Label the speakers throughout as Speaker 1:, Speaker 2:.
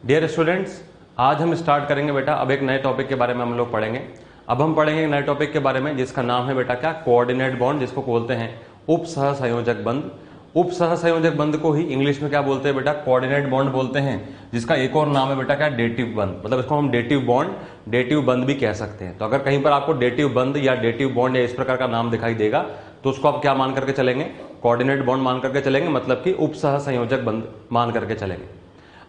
Speaker 1: Dear students, आज हम start करेंगे बेटा अब एक नए टॉपिक के बारे में हम लोग पढ़ेंगे। अब हम पढ़ेंगे एक नए टॉपिक के बारे में जिसका नाम है बेटा क्या, कोऑर्डिनेट बॉन्ड, जिसको बोलते हैं उप सहसंयोजक बंध। उप सहसंयोजक बंध को ही इंग्लिश में क्या बोलते हैं बेटा, कोऑर्डिनेट बॉन्ड बोलते हैं, जिसका एक और नाम है बेटा क्या, डेटिव बंध। मतलब इसको हम डेटिव बॉन्ड, डेटिव बंध भी कह सकते हैं। तो अगर कहीं पर आपको डेटिव बंध या डेटिव बॉन्ड या इस प्रकार का नाम दिखाई देगा तो उसको आप क्या मान करके चलेंगे, कोऑर्डिनेट बॉन्ड मान करके चलेंगे, मतलब कि उप सहसंयोजक बंध मान करके चलेंगे।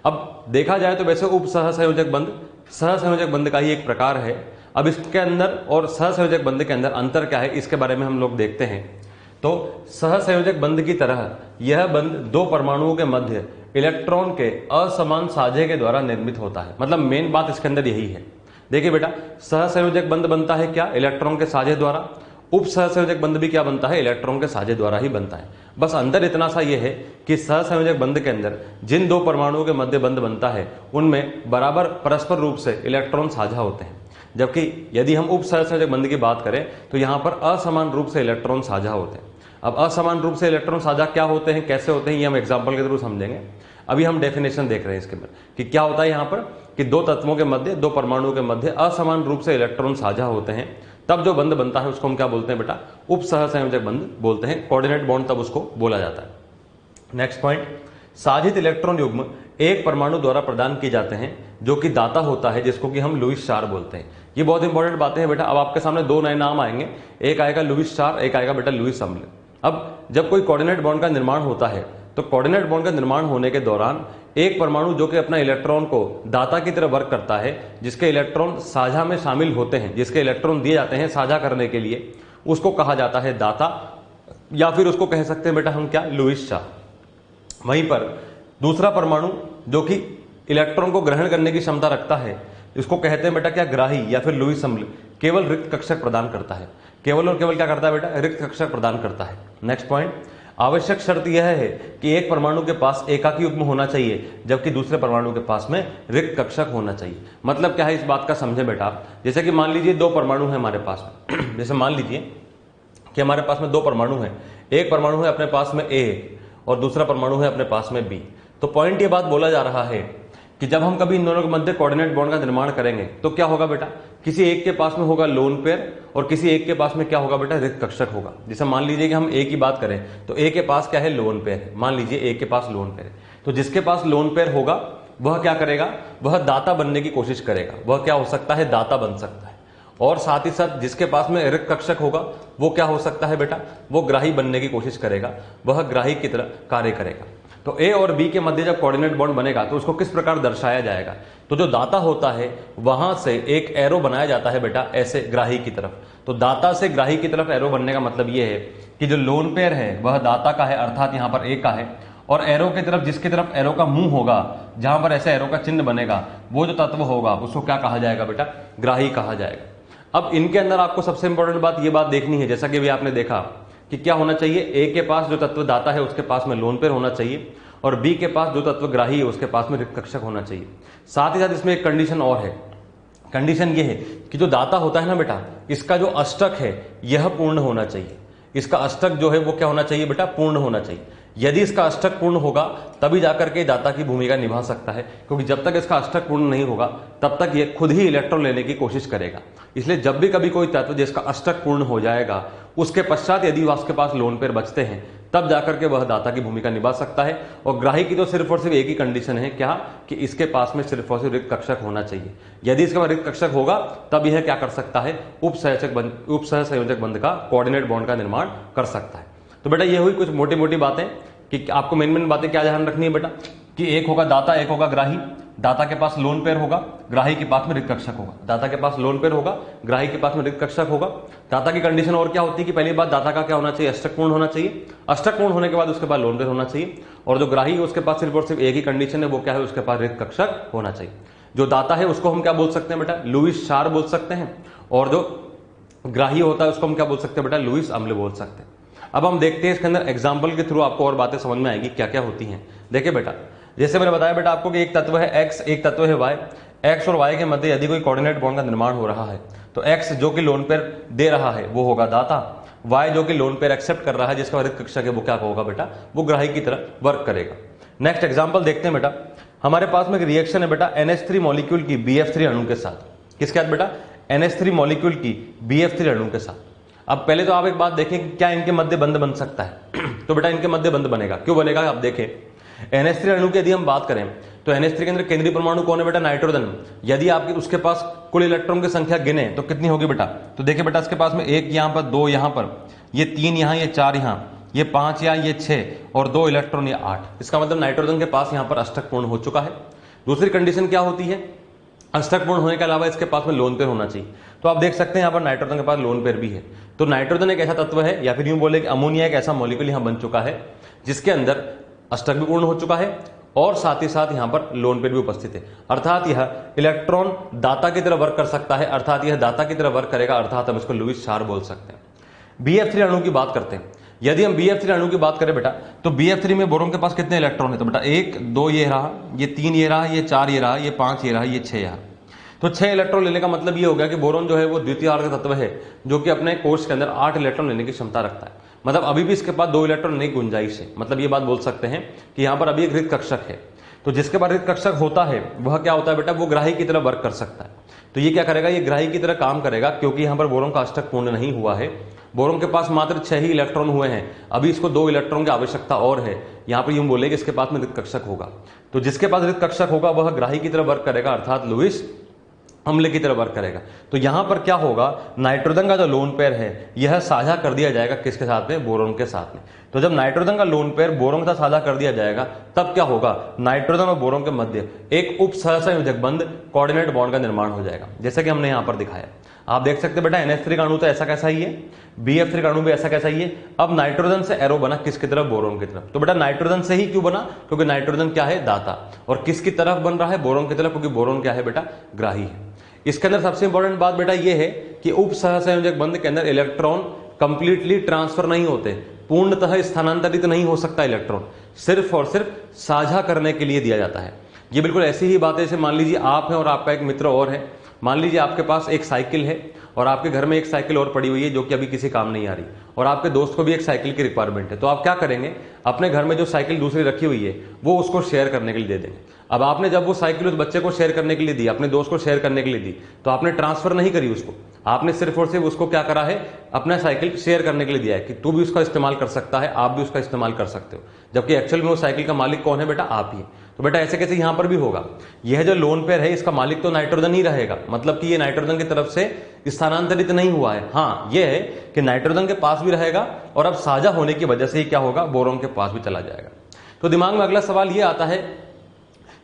Speaker 1: अब देखा जाए तो वैसे उप सहसंयोजक बंध सहसंयोजक बंध का ही एक प्रकार है। अब इसके अंदर और सहसंयोजक बंध के अंदर अंतर क्या है, इसके बारे में हम लोग देखते हैं। तो सहसंयोजक बंध की तरह यह बंध दो परमाणुओं के मध्य इलेक्ट्रॉन के असमान साझे के द्वारा निर्मित होता है। मतलब मेन बात इसके अंदर यही है। देखिए बेटा, सहसंयोजक बंध बनता है क्या, इलेक्ट्रॉन के साझे द्वारा। उप सहसंयोजक बंध भी क्या बनता है, इलेक्ट्रॉन के साझे द्वारा ही बनता है। बस अंदर इतना सा यह है कि सहसंयोजक बंध के अंदर जिन दो परमाणुओं के मध्य बंध बनता है उनमें बराबर परस्पर रूप से इलेक्ट्रॉन साझा होते हैं, जबकि यदि हम उप सहसंयोजक बंध की बात करें तो यहां पर असमान रूप से इलेक्ट्रॉन साझा होते हैं। अब असमान रूप से इलेक्ट्रॉन साझा क्या होते हैं, कैसे होते हैं, ये हम एग्जाम्पल के थ्रू समझेंगे। अभी हम डेफिनेशन देख रहे हैं इसके अंदर कि क्या होता है यहाँ पर कि दो तत्वों के मध्य, दो परमाणुओं के मध्य असमान रूप से इलेक्ट्रॉन साझा होते हैं, तब जो बंध बनता है उसको हम क्या बोलते हैं बेटा, उप सहसंयोजक बंध बोलते हैं। कोऑर्डिनेट बॉन्ड तब उसको बोला जाता है। नेक्स्ट पॉइंट, साझित इलेक्ट्रॉन युग्म एक परमाणु द्वारा प्रदान किए जाते हैं जो कि दाता होता है, जिसको कि हम लुईस स्टार बोलते हैं। ये बहुत इंपॉर्टेंट बातें हैं बेटा। अब आपके सामने दो नए नाम आएंगे, एक आएगा लुईस स्टार, एक आएगा बेटा लुईस अम्ल। अब जब कोई कोऑर्डिनेट बॉन्ड का निर्माण होता है तो कोऑर्डिनेट बॉन्ड का निर्माण होने के दौरान एक परमाणु जो कि अपना इलेक्ट्रॉन को दाता की तरह वर्क करता है, जिसके इलेक्ट्रॉन साझा में शामिल होते हैं, जिसके इलेक्ट्रॉन दिए जाते हैं साझा करने के लिए, उसको कहा जाता है दाता, या फिर उसको कह सकते हैं बेटा हम क्या, लुईस स्टार। वहीं पर दूसरा परमाणु जो कि इलेक्ट्रॉन को ग्रहण करने की क्षमता रखता है, इसको कहते हैं बेटा क्या, ग्राही या फिर लुईस अम्ल, केवल रिक्त कक्षक प्रदान करता है। केवल और केवल क्या करता है बेटा, रिक्त कक्षक प्रदान करता है। नेक्स्ट पॉइंट, आवश्यक शर्त यह है कि एक परमाणु के पास एकाकी युग्म होना चाहिए, जबकि दूसरे परमाणु के पास में रिक्त कक्षक होना चाहिए। मतलब क्या है इस बात का समझे बेटा आप। जैसे कि मान लीजिए दो परमाणु है हमारे पास में जैसे मान लीजिए कि हमारे पास में दो परमाणु है, एक परमाणु है अपने पास में ए और दूसरा परमाणु है अपने पास में बी। तो पॉइंट ये बात बोला जा रहा है कि जब हम कभी इन दोनों के मध्य कोऑर्डिनेट बॉन्ड का निर्माण करेंगे तो क्या होगा बेटा, किसी एक के पास में होगा लोन पेयर और किसी एक के पास में क्या होगा बेटा, रिक्त कक्षक होगा। जैसे मान लीजिए कि हम ए की बात करें तो ए के पास क्या है, लोन पेयर है। मान लीजिए ए के पास लोन पेयर है, तो जिसके पास लोन पेयर होगा वह क्या करेगा, वह दाता बनने की कोशिश करेगा। वह क्या हो सकता है, दाता बन सकता है। और साथ ही साथ जिसके पास में रिक्त कक्षक होगा वो क्या हो सकता है बेटा, वो ग्राही बनने की कोशिश करेगा, वह ग्राही की तरह कार्य करेगा। तो ए और बी के मध्य जब कोऑर्डिनेट बॉन्ड बनेगा तो उसको किस प्रकार दर्शाया जाएगा, तो जो दाता होता है वहां से एक एरो बनाया जाता है बेटा, ऐसे ग्राही की तरफ। तो दाता से ग्राही की तरफ एरो बनने का मतलब यह है कि जो लोन पेयर है वह दाता का है, अर्थात यहां पर ए का है, और एरो की तरफ, जिसकी तरफ एरो का मुंह होगा, जहां पर ऐसे एरो का चिन्ह बनेगा, वो जो तत्व होगा उसको क्या कहा जाएगा बेटा, ग्राही कहा जाएगा। अब इनके अंदर आपको सबसे इंपॉर्टेंट बात ये बात देखनी है, जैसा कि भी आपने देखा कि क्या होना चाहिए, ए के पास जो तत्व दाता है उसके पास में लोन पेयर होना चाहिए, और बी के पास जो तत्व ग्राही है उसके पास में रिक्त कक्षक होना चाहिए। साथ ही साथ इसमें एक कंडीशन और है। कंडीशन ये है कि जो दाता होता है ना बेटा, इसका जो अष्टक है यह पूर्ण होना चाहिए। इसका अष्टक जो है वो क्या होना चाहिए बेटा, पूर्ण होना चाहिए। यदि इसका अष्टक पूर्ण होगा तभी जाकर के दाता की भूमिका निभा सकता है, क्योंकि जब तक इसका अष्टक पूर्ण नहीं होगा तब तक ये खुद ही इलेक्ट्रॉन लेने की कोशिश करेगा। इसलिए जब भी कभी कोई तत्व जिसका अष्टक पूर्ण हो जाएगा उसके पश्चात यदि उसके पास लोन पेयर बचते हैं तब जाकर के वह दाता की भूमिका निभा सकता है। और ग्राही की तो सिर्फ और सिर्फ एक ही कंडीशन है, क्या, कि इसके पास में सिर्फ और सिर्फ रिक्त कक्षक होना चाहिए। यदि इसके पास रिक्त कक्षक होगा तब यह क्या कर सकता है, उप सहसंयोजक बंध का, कोऑर्डिनेट बॉन्ड का निर्माण कर सकता है। तो बेटा ये हुई कुछ मोटी मोटी बातें कि आपको मेन बातें क्या ध्यान रखनी है बेटा, कि एक होगा दाता, एक होगा ग्राही। दाता के पास लोन पेयर होगा, ग्राही के पास में रिक्त कक्षक होगा। दाता के पास लोन पेयर होगा, ग्राही के पास में रिक्त कक्षक होगा। दाता की कंडीशन और क्या होती है कि पहली बात दाता का क्या होना चाहिए, अष्टक पूर्ण होना चाहिए। अष्टक पूर्ण होने के बाद उसके पास लोन पेयर होना चाहिए, और जो ग्राही है उसके पास सिर्फ और सिर्फ एक ही कंडीशन है, वो क्या है, उसके पास रिक्त कक्षक होना चाहिए। जो दाता है उसको हम क्या बोल सकते हैं बेटा, लुईस स्टार बोल सकते हैं, और जो ग्राही होता है उसको हम क्या बोल सकते हैं बेटा, लुईस अम्ल बोल सकते हैं। अब हम देखते हैं इसके अंदर एग्जाम्पल के थ्रू आपको और बातें समझ में आएगी क्या क्या होती हैं। देखिए बेटा, जैसे मैंने बताया बेटा आपको कि एक तत्व है एक्स, एक तत्व है वाई। एक्स और वाई के मध्य यदि कोई कोऑर्डिनेट बॉन्ड का निर्माण हो रहा है तो एक्स जो कि लोन पेयर दे रहा है वो होगा दाता, वाई जो कि लोन पेयर एक्सेप्ट कर रहा है जिसका रिक्त कक्षक है वो क्या होगा बेटा, वो ग्राही की तरह वर्क करेगा। नेक्स्ट एग्जाम्पल देखते हैं बेटा, हमारे पास में एक रिएक्शन है बेटा NH3 मॉलिक्यूल की BF3 अणु के साथ। किसके साथ बेटा? NH3 मॉलिक्यूल की BF3 अणु के साथ। अब पहले तो आप एक बात देखें कि क्या इनके मध्य बंध बन सकता है तो बेटा इनके मध्य बंध बनेगा। क्यों बनेगा? आप देखें NH3 अणु की यदि हम बात करें तो NH3 के अंदर केंद्रीय परमाणु कौन है बेटा? नाइट्रोजन। यदि आप उसके पास कुल इलेक्ट्रॉन की संख्या गिने तो कितनी होगी बेटा? तो देखिए बेटा इसके पास में 1 यहाँ पर, 2 यहाँ पर, ये 3 यहाँ, ये 4 यहाँ, ये 5 यहाँ, ये 6 और 2 इलेक्ट्रॉन ये 8। इसका मतलब नाइट्रोजन के पास यहाँ पर अष्टक पूर्ण हो चुका है। दूसरी कंडीशन क्या होती है? अष्टक पूर्ण होने के अलावा इसके पास में लोन पेयर होना चाहिए। तो आप देख सकते हैं यहाँ पर नाइट्रोजन के पास लोन पेयर भी है। तो नाइट्रोजन एक ऐसा तत्व है, या फिर यूं बोले कि अमोनिया एक ऐसा मॉलिक्यूल यहाँ बन चुका है जिसके अंदर अष्टक भी पूर्ण हो चुका है और साथ ही साथ यहाँ पर लोन पेयर भी उपस्थित है। अर्थात यह इलेक्ट्रॉन दाता की तरह वर्क कर सकता है, अर्थात यह दाता की तरह वर्क करेगा, अर्थात हम इसको लुईस चार बोल सकते हैं। BF3 अणु की बात करते हैं। यदि हम BF3 अणु की बात करें बेटा तो BF3 में बोरोन के पास कितने इलेक्ट्रॉन है? तो बेटा 1, 2 ये रहा, ये 3 ये रहा, ये 4 ये रहा, ये 5 ये रहा, ये 6 यहाँ। तो 6 इलेक्ट्रॉन लेने का मतलब ये हो गया कि बोरोन जो है वो द्वितीय आवर्त तत्व है जो कि अपने कोर्स के अंदर 8 इलेक्ट्रॉन लेने की क्षमता रखता है। मतलब अभी भी इसके पास 2 इलेक्ट्रॉन लेने की गुंजाइश है। मतलब ये बात बोल सकते हैं कि यहाँ पर अभी एक रिक्त कक्षक है। तो जिसके पास रिक्त कक्षक होता है वह क्या होता है बेटा? वो ग्राही की तरह वर्क कर सकता है। तो ये क्या करेगा? ये ग्राही की तरह काम करेगा, क्योंकि यहाँ पर बोरोन का अष्टक पूर्ण नहीं हुआ है। बोरोन के पास मात्र 6 ही इलेक्ट्रॉन हुए हैं, अभी इसको 2 इलेक्ट्रॉन की आवश्यकता और है। यहाँ पर यूं बोले कि इसके पास में रिक्त कक्षक होगा। तो जिसके पास रिक्त कक्षक होगा वह ग्राही की तरह वर्क करेगा, अर्थात लुईस अम्ल की तरह वर्क करेगा। तो यहां पर क्या होगा? नाइट्रोजन का जो लोन पेयर है यह साझा कर दिया जाएगा किसके साथ में? बोरोन के साथ में। तो जब नाइट्रोजन का लोन पेयर बोरोन के साथ साझा कर दिया जाएगा तब क्या होगा? नाइट्रोजन और बोरोन के मध्य एक उप सहसंयोजक बंध कोऑर्डिनेट बॉन्ड का निर्माण हो जाएगा, जैसे कि हमने यहां पर दिखाया। आप देख सकते बेटा NH3 का अणु तो ऐसा कैसा ही है, BF3 का अणु भी ऐसा कैसा ही है। अब नाइट्रोजन से एरो बना किसकी तरफ? बोरोन की तरफ। तो बेटा नाइट्रोजन से ही क्यों बना? क्योंकि नाइट्रोजन क्या है? दाता। और किसकी तरफ बन रहा है? बोरोन की तरफ, क्योंकि बोरोन क्या है बेटा? ग्राही है। इसके अंदर सबसे इंपॉर्टेंट बात बेटा ये है कि उप सहसंयोजक बंध के अंदर इलेक्ट्रॉन कंप्लीटली ट्रांसफर नहीं होते, पूर्णतः स्थानांतरित नहीं हो सकता। इलेक्ट्रॉन सिर्फ और सिर्फ साझा करने के लिए दिया जाता है। ये बिल्कुल ऐसी ही बात है जैसे मान लीजिए आप हैं और आपका एक मित्र और है। मान लीजिए आपके पास एक साइकिल है और आपके घर में एक साइकिल और पड़ी हुई है जो कि अभी किसी काम नहीं आ रही, और आपके दोस्त को भी एक साइकिल की रिक्वायरमेंट है। तो आप क्या करेंगे? अपने घर में जो साइकिल दूसरी रखी हुई है वो उसको शेयर करने के लिए दे देंगे। अब आपने जब वो साइकिल उस बच्चे को शेयर करने के लिए दी, अपने दोस्त को शेयर करने के लिए दी, तो आपने ट्रांसफर नहीं करी उसको, आपने सिर्फ और सिर्फ उसको क्या करा है? अपना साइकिल शेयर करने के लिए दिया है कि तू भी उसका इस्तेमाल कर सकता है, आप भी उसका इस्तेमाल कर सकते हो। जबकि एक्चुअल में वो साइकिल का मालिक कौन है बेटा? आप ही। तो बेटा ऐसे कैसे यहां पर भी होगा? यह जो लोन पेयर है इसका मालिक तो नाइट्रोजन ही रहेगा, मतलब कि ये नाइट्रोजन की तरफ से स्थानांतरित नहीं हुआ है। हाँ यह है कि नाइट्रोजन के पास भी रहेगा और अब साझा होने की वजह से ही क्या होगा? बोरोन के पास भी चला जाएगा। तो दिमाग में अगला सवाल यह आता है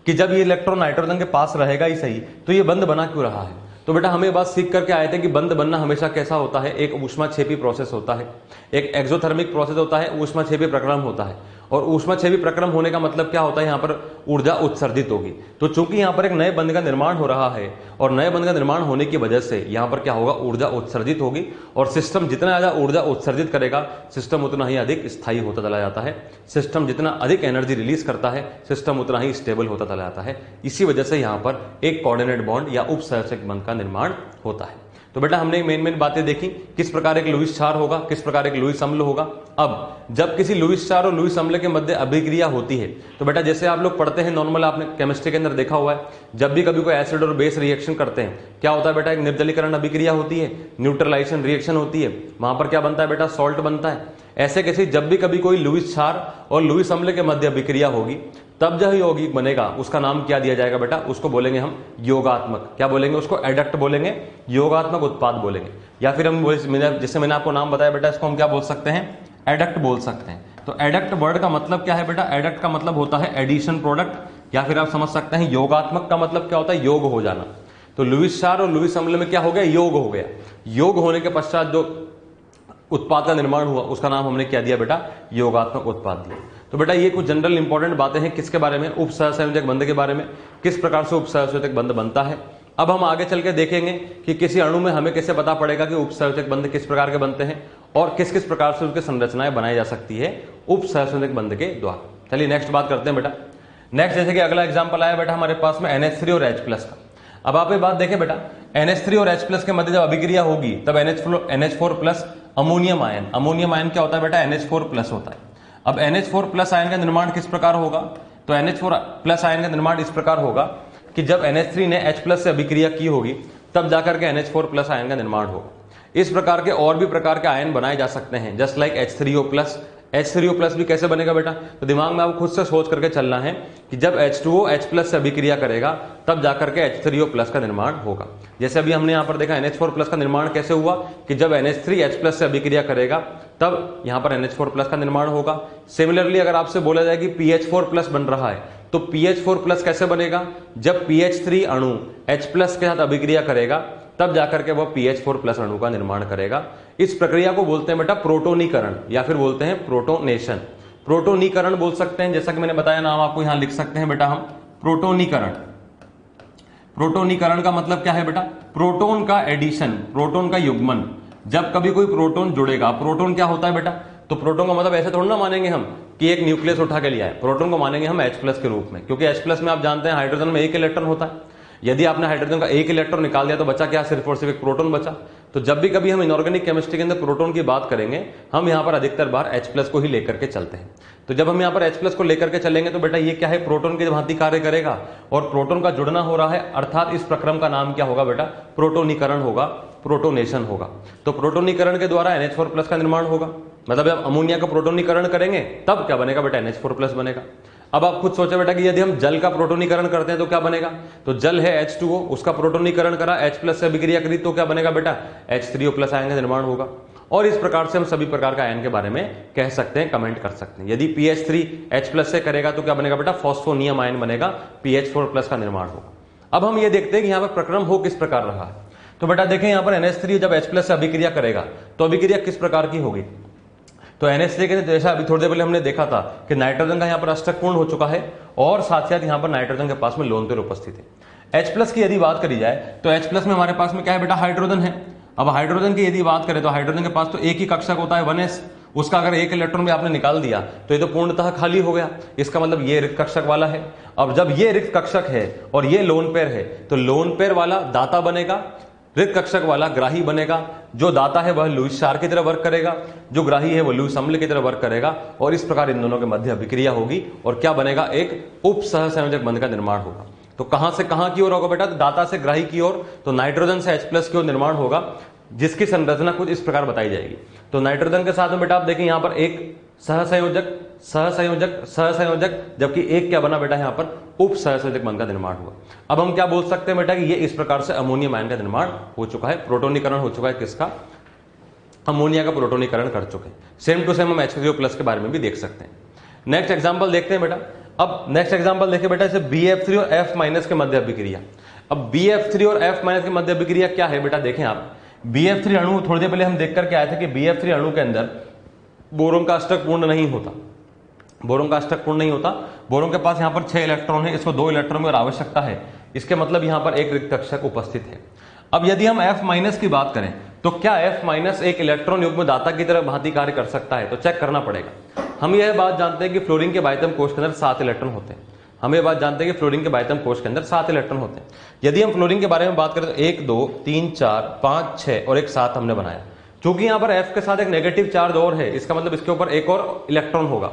Speaker 1: कि जब ये इलेक्ट्रॉन नाइट्रोजन के पास रहेगा ही सही तो ये बंध बना क्यों रहा है? तो बेटा हम ये बात सीख करके आए थे कि बंध बनना हमेशा कैसा होता है? एक ऊष्माक्षेपी प्रोसेस होता है, एक एक्सोथर्मिक प्रोसेस होता है, ऊष्माक्षेपी प्रक्रम होता है। और ऊष्माक्षेपी प्रक्रम होने का मतलब क्या होता है? यहाँ पर ऊर्जा उत्सर्जित होगी। तो चूंकि यहाँ पर एक नए बंध का निर्माण हो रहा है और नए बंध का निर्माण होने की वजह से यहाँ पर क्या होगा? ऊर्जा उत्सर्जित होगी, और सिस्टम जितना ज्यादा ऊर्जा उत्सर्जित करेगा सिस्टम उतना ही अधिक स्थायी होता चला जाता है। सिस्टम जितना अधिक एनर्जी रिलीज करता है सिस्टम उतना ही स्टेबल होता चला जाता है। इसी वजह से यहाँ पर एक कोऑर्डिनेट बॉन्ड या उप सहसंयोजक बंध का निर्माण होता है। तो बेटा हमने मेन बातें देखी, किस प्रकार एक लुईस क्षार होगा, किस प्रकार एक लुईस अम्ल होगा। अब जब किसी लुईस क्षार और लुईस अम्ल के मध्य अभिक्रिया होती है तो बेटा जैसे आप लोग पढ़ते हैं नॉर्मल, आपने केमिस्ट्री के अंदर देखा हुआ है, जब भी कभी कोई एसिड और बेस रिएक्शन करते हैं क्या होता है बेटा? एक निर्जलीकरण अभिक्रिया होती है, न्यूट्रलाइजेशन रिएक्शन होती है, वहां पर क्या बनता है बेटा? सॉल्ट बनता है। ऐसे कैसे जब भी कभी कोई लुईस क्षार और लुईस अम्ल के मध्य अभिक्रिया होगी तब जो यौगिक बनेगा उसका नाम क्या दिया जाएगा बेटा? उसको बोलेंगे हम योगात्मक। क्या बोलेंगे? उसको एडक्ट बोलेंगे, योगात्मक उत्पाद बोलेंगे। या फिर हम जैसे मैंने आपको नाम बताया बेटा, इसको हम क्या बोल सकते हैं? एडक्ट बोल सकते हैं। तो एडक्ट वर्ड का मतलब क्या है बेटा? एडक्ट का मतलब होता है एडिशन प्रोडक्ट, या फिर आप समझ सकते हैं योगात्मक का मतलब क्या होता है? योग हो जाना। तो लुईस क्षार और लुईस अम्ल में क्या हो गया? योग हो गया। योग होने के पश्चात जो उत्पाद का निर्माण हुआ उसका नाम हमने क्या दिया बेटा? योगात्मक उत्पाद दिया। तो बेटा ये कुछ जनरल इंपॉर्टेंट बातें हैं किसके बारे में? उप सहसंयोजक बंध के बारे में, किस प्रकार से उप सहसंयोजक बंध बनता है। अब हम आगे चल के देखेंगे कि किसी अणु में हमें कैसे पता पड़ेगा कि उप सहसंयोजक बंध किस प्रकार के बनते हैं और किस किस प्रकार से उसकी संरचनाएं बनाई जा सकती है उप सहसंयोजक बंध के द्वारा। चलिए नेक्स्ट बात करते हैं बेटा। नेक्स्ट जैसे कि अगला एग्जाम्पल आया बेटा हमारे पास में NH3 और H+ का। अब आप ये बात देखें बेटा, NH3 और H+ के मध्य जब अभिक्रिया होगी तब NH4+ ammonium ion, ammonium ion क्या होता है बेटा? NH4+ होता है। अब NH4+ आयन का निर्माण किस प्रकार होगा? तो NH4 प्लस आयन का निर्माण इस प्रकार होगा कि जब NH3 ने H प्लस से अभिक्रिया की होगी तब जाकर के NH4 प्लस आयन का निर्माण होगा। इस प्रकार के और भी प्रकार के आयन बनाए जा सकते हैं, just like H3O plus. H3O plus भी कैसे बनेगा बेटा, तो दिमाग में आपको खुद से सोच करके चलना है कि जब H2O H प्लस से अभिक्रिया करेगा तब जाकर के H3O प्लस का निर्माण होगा। जैसे अभी हमने यहाँ पर देखा NH4 प्लस का निर्माण कैसे हुआ कि जब NH3 H प्लस से अभिक्रिया करेगा तब यहाँ पर NH4 प्लस का निर्माण होगा। सिमिलरली अगर आपसे बोला जाए कि PH4 प्लस बन रहा है तो PH4 प्लस कैसे बनेगा, जब PH3 अणु H प्लस के साथ अभिक्रिया करेगा तब जाकर के वह PH4 प्लस अणु का निर्माण करेगा। इस प्रक्रिया को बोलते हैं बेटा प्रोटोनीकरण या फिर बोलते हैं प्रोटोनेशन। प्रोटोनीकरण बोल सकते हैं, जैसा कि मैंने बताया नाम आपको यहां लिख सकते हैं बेटा हम प्रोटोनीकरण। प्रोटोनीकरण का मतलब क्या है बेटा, प्रोटोन का एडिशन, प्रोटोन का युग्मन। जब कभी कोई प्रोटोन जुड़ेगा, प्रोटोन क्या होता है बेटा, तो प्रोटोन का मतलब ऐसे थोड़ा ना मानेंगे हम कि एक न्यूक्लियस उठा के लिया है, प्रोटोन को मानेंगे हम H प्लस के रूप में, क्योंकि H प्लस में आप जानते हैं हाइड्रोजन में एक इलेक्ट्रॉन होता है। यदि आपने हाइड्रोजन का एक इलेक्ट्रॉन निकाल दिया तो बचा क्या, सिर्फ और सिर्फ एक प्रोटोन बचा। तो जब भी कभी हम इनऑर्गेनिक केमिस्ट्री के अंदर प्रोटोन की बात करेंगे हम यहाँ पर अधिकतर बार H प्लस को ही लेकर के चलते हैं। तो जब हम यहाँ पर H प्लस को लेकर के चलेंगे तो बेटा ये क्या है, प्रोटोन की भांति कार्य करेगा और प्रोटोन का जुड़ना हो रहा है, अर्थात इस प्रक्रम का नाम क्या होगा बेटा, प्रोटोनीकरण होगा, प्रोटोनेशन होगा। तो प्रोटोनीकरण के द्वारा NH4 प्लस का निर्माण होगा। मतलब जब अमोनिया का प्रोटोनीकरण करेंगे तब क्या बनेगा बेटा, NH4 प्लस बनेगा। अब आप खुद सोचे बेटा कि यदि हम जल का प्रोटोनीकरण करते हैं तो क्या बनेगा, तो जल है H2O, उसका प्रोटोनीकरण करा, H प्लस से अभिक्रिया करी तो क्या बनेगा बेटा, H3O प्लस आयन का निर्माण होगा। और इस प्रकार से हम सभी प्रकार का आयन के बारे में कह सकते हैं, कमेंट कर सकते हैं। यदि PH3 H प्लस से करेगा तो क्या बनेगा बेटा, फॉस्फोनियम आयन बनेगा, PH4 प्लस का निर्माण होगा। अब हम ये देखते हैं कि यहाँ पर प्रक्रम हो किस प्रकार रहा है। तो बेटा देखें यहाँ पर NH3 जब H प्लस से अभिक्रिया करेगा तो अभिक्रिया किस प्रकार की होगी, तो NH3 के जैसा अभी थोड़ी देर पहले हमने देखा था कि नाइट्रोजन का यहाँ पर अष्टक पूर्ण हो चुका है और साथ साथ यहाँ पर नाइट्रोजन के पास में लोन पेयर उपस्थित है। H प्लस की यदि बात करी जाए तो H प्लस में हमारे पास में क्या है बेटा, हाइड्रोजन है। अब हाइड्रोजन की यदि बात करें तो हाइड्रोजन के पास तो एक ही कक्षक होता है 1s, उसका अगर एक इलेक्ट्रॉन भी आपने निकाल दिया तो ये तो पूर्णतः खाली हो गया। इसका मतलब ये रिक्त कक्षक वाला है। अब जब ये रिक्त कक्षक है और ये लोन पेयर है तो लोन पेयर वाला दाता बनेगा, रिक्त कक्षक वाला ग्राही बनेगा। जो दाता है वह लुईस क्षार की तरह वर्क करेगा, जो ग्राही है वह लुईस अम्ल की तरह वर्क करेगा और इस प्रकार इन दोनों के मध्य अभिक्रिया होगी और क्या बनेगा, एक उप सहसंयोजक बंध का निर्माण होगा। तो कहां से कहां की ओर होगा बेटा, तो दाता से ग्राही की ओर, तो नाइट्रोजन से H प्लस की ओर निर्माण होगा, जिसकी संरचना कुछ इस प्रकार बताई जाएगी। तो नाइट्रोजन के साथ में बेटा आप देखें यहां पर एक सहसंयोजक सहसंयोजक सहसंयोजक, जबकि एक क्या बना बेटा, यहां पर उप सहसंयोजक बंध का निर्माण हुआ। अब हम क्या बोल सकते हैं बेटा कि ये इस प्रकार से अमोनियम आयन का निर्माण हो चुका है, प्रोटोनीकरण हो चुका है, किसका, अमोनिया का प्रोटोनीकरण कर चुके हैं। सेम टू सेम हम H3O प्लस के बारे में भी देख सकते हैं। नेक्स्ट एग्जाम्पल देखते हैं बेटा। अब नेक्स्ट एग्जाम्पल देखिए बेटा, जैसे BF3 और F माइनस के मध्य अभिक्रिया। अब BF3 और F माइनस के मध्य अभिक्रिया क्या है बेटा, देखें आप BF3 अणु थोड़ी देर पहले हम देख करके आए थे कि BF3 अणु के अंदर बोरोन का अष्टक पूर्ण नहीं होता, बोरोन का अष्टक पूर्ण नहीं होता। बोरोन के पास यहां पर 6 इलेक्ट्रॉन है, इसको 2 इलेक्ट्रॉन की आवश्यकता है, इसके मतलब यहां पर एक रिक्त कक्षक उपस्थित है। अब यदि हम F माइनस की बात करें तो क्या F माइनस एक इलेक्ट्रॉन युग्म दाता की तरह भांति कार्य कर सकता है, तो चेक करना पड़ेगा। हम यह बात जानते हैं कि फ्लोरीन के बाह्यतम कोश के अंदर 7 इलेक्ट्रॉन होते हैं। हम ये बात जानते हैं कि फ्लोरीन के बाह्यतम कोश के अंदर 7 इलेक्ट्रॉन होते हैं। यदि हम फ्लोरीन के बारे में बात करें तो 1 2 3 4 5 6 और एक 7 हमने बनाया। चूंकि यहां पर F के साथ एक नेगेटिव चार्ज और है, इसका मतलब इसके ऊपर एक और इलेक्ट्रॉन होगा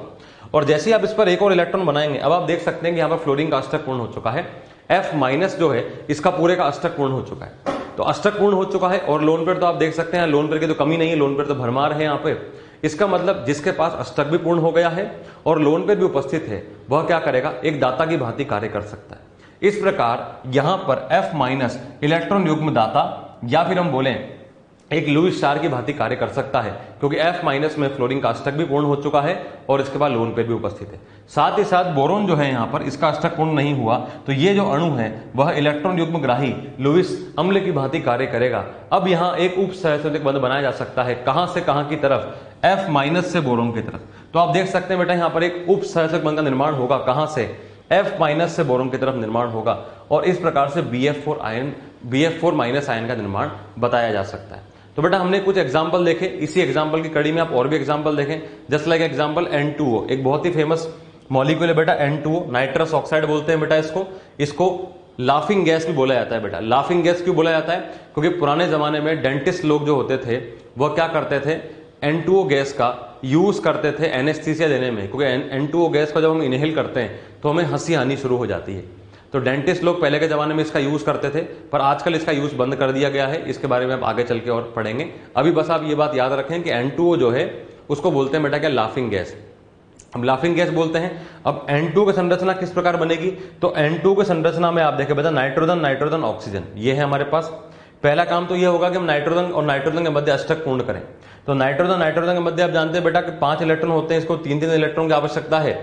Speaker 1: और जैसे ही आप इस पर एक और इलेक्ट्रॉन बनाएंगे, अब आप देख सकते हैं कि यहां पर फ्लोरीन का अष्टक पूर्ण हो चुका है। F माइनस जो है इसका पूरे का अष्टक पूर्ण हो चुका है, तो अष्टक पूर्ण हो चुका है। और लोन पेयर तो आप देख सकते हैं, लोन पेयर की तो कमी नहीं है, लोन पेयर तो भरमार है यहाँ पे। इसका मतलब जिसके पास अष्टक भी पूर्ण हो गया है और लोन पेयर भी उपस्थित है वह क्या करेगा, एक दाता की भांति कार्य कर सकता है। इस प्रकार यहां पर F माइनस इलेक्ट्रॉन युग्म दाता या फिर हम बोलें एक लुईस क्षार की भांति कार्य कर सकता है, क्योंकि F माइनस में फ्लोरीन का अष्टक भी पूर्ण हो चुका है और इसके बाद लोन पेयर भी उपस्थित है। साथ ही साथ बोरोन जो है यहाँ पर इसका अष्टक पूर्ण नहीं हुआ, तो ये जो अणु है वह इलेक्ट्रॉन युग्म ग्राही लुईस अम्ल की भांति कार्य करेगा। अब यहाँ एक उप सहसंयोजक बंध बनाया जा सकता है, कहां से कहां की तरफ, F माइनस से बोरोन की तरफ। तो आप देख सकते हैं बेटा यहाँ पर एक उप सहसंयोजक बंध का निर्माण होगा, कहां से, F माइनस से बोरोन की तरफ निर्माण होगा और इस प्रकार से BF4 माइनस आयन का निर्माण बताया जा सकता है। तो बेटा हमने कुछ एग्जांपल देखे, इसी एग्जांपल की कड़ी में आप और भी एग्जांपल देखें। जस्ट लाइक एग्जांपल N2O, एक बहुत ही फेमस मॉलिक्यूल है बेटा N2O, नाइट्रस ऑक्साइड बोलते हैं बेटा इसको लाफिंग गैस भी बोला जाता है बेटा। लाफिंग गैस क्यों बोला जाता है, क्योंकि पुराने जमाने में डेंटिस्ट लोग जो होते थे वह क्या करते थे, N2O गैस का यूज करते थे एनेस्थीसिया देने में, क्योंकि N2O गैस को जब हम इनहेल करते हैं तो हमें हंसी आनी शुरू हो जाती है। तो डेंटिस्ट लोग पहले के ज़माने में इसका यूज़ करते थे, पर आजकल इसका यूज़ बंद कर दिया गया है। इसके बारे में आप आगे चल के और पढ़ेंगे। अभी बस आप ये बात याद रखें कि N2O जो है उसको बोलते हैं बेटा क्या, लाफिंग गैस। हम लाफिंग गैस बोलते हैं। अब N2 की संरचना किस प्रकार बनेगी, तो N2 की संरचना में आप देखें बेटा नाइट्रोजन नाइट्रोजन ऑक्सीजन, ये है हमारे पास। पहला काम तो ये होगा कि हम नाइट्रोजन और नाइट्रोजन के मध्य अष्टक पूर्ण करें। तो नाइट्रोजन नाइट्रोजन के मध्य आप जानते हैं बेटा कि 5 इलेक्ट्रॉन होते हैं, इसको 3-3 इलेक्ट्रॉन की आवश्यकता है।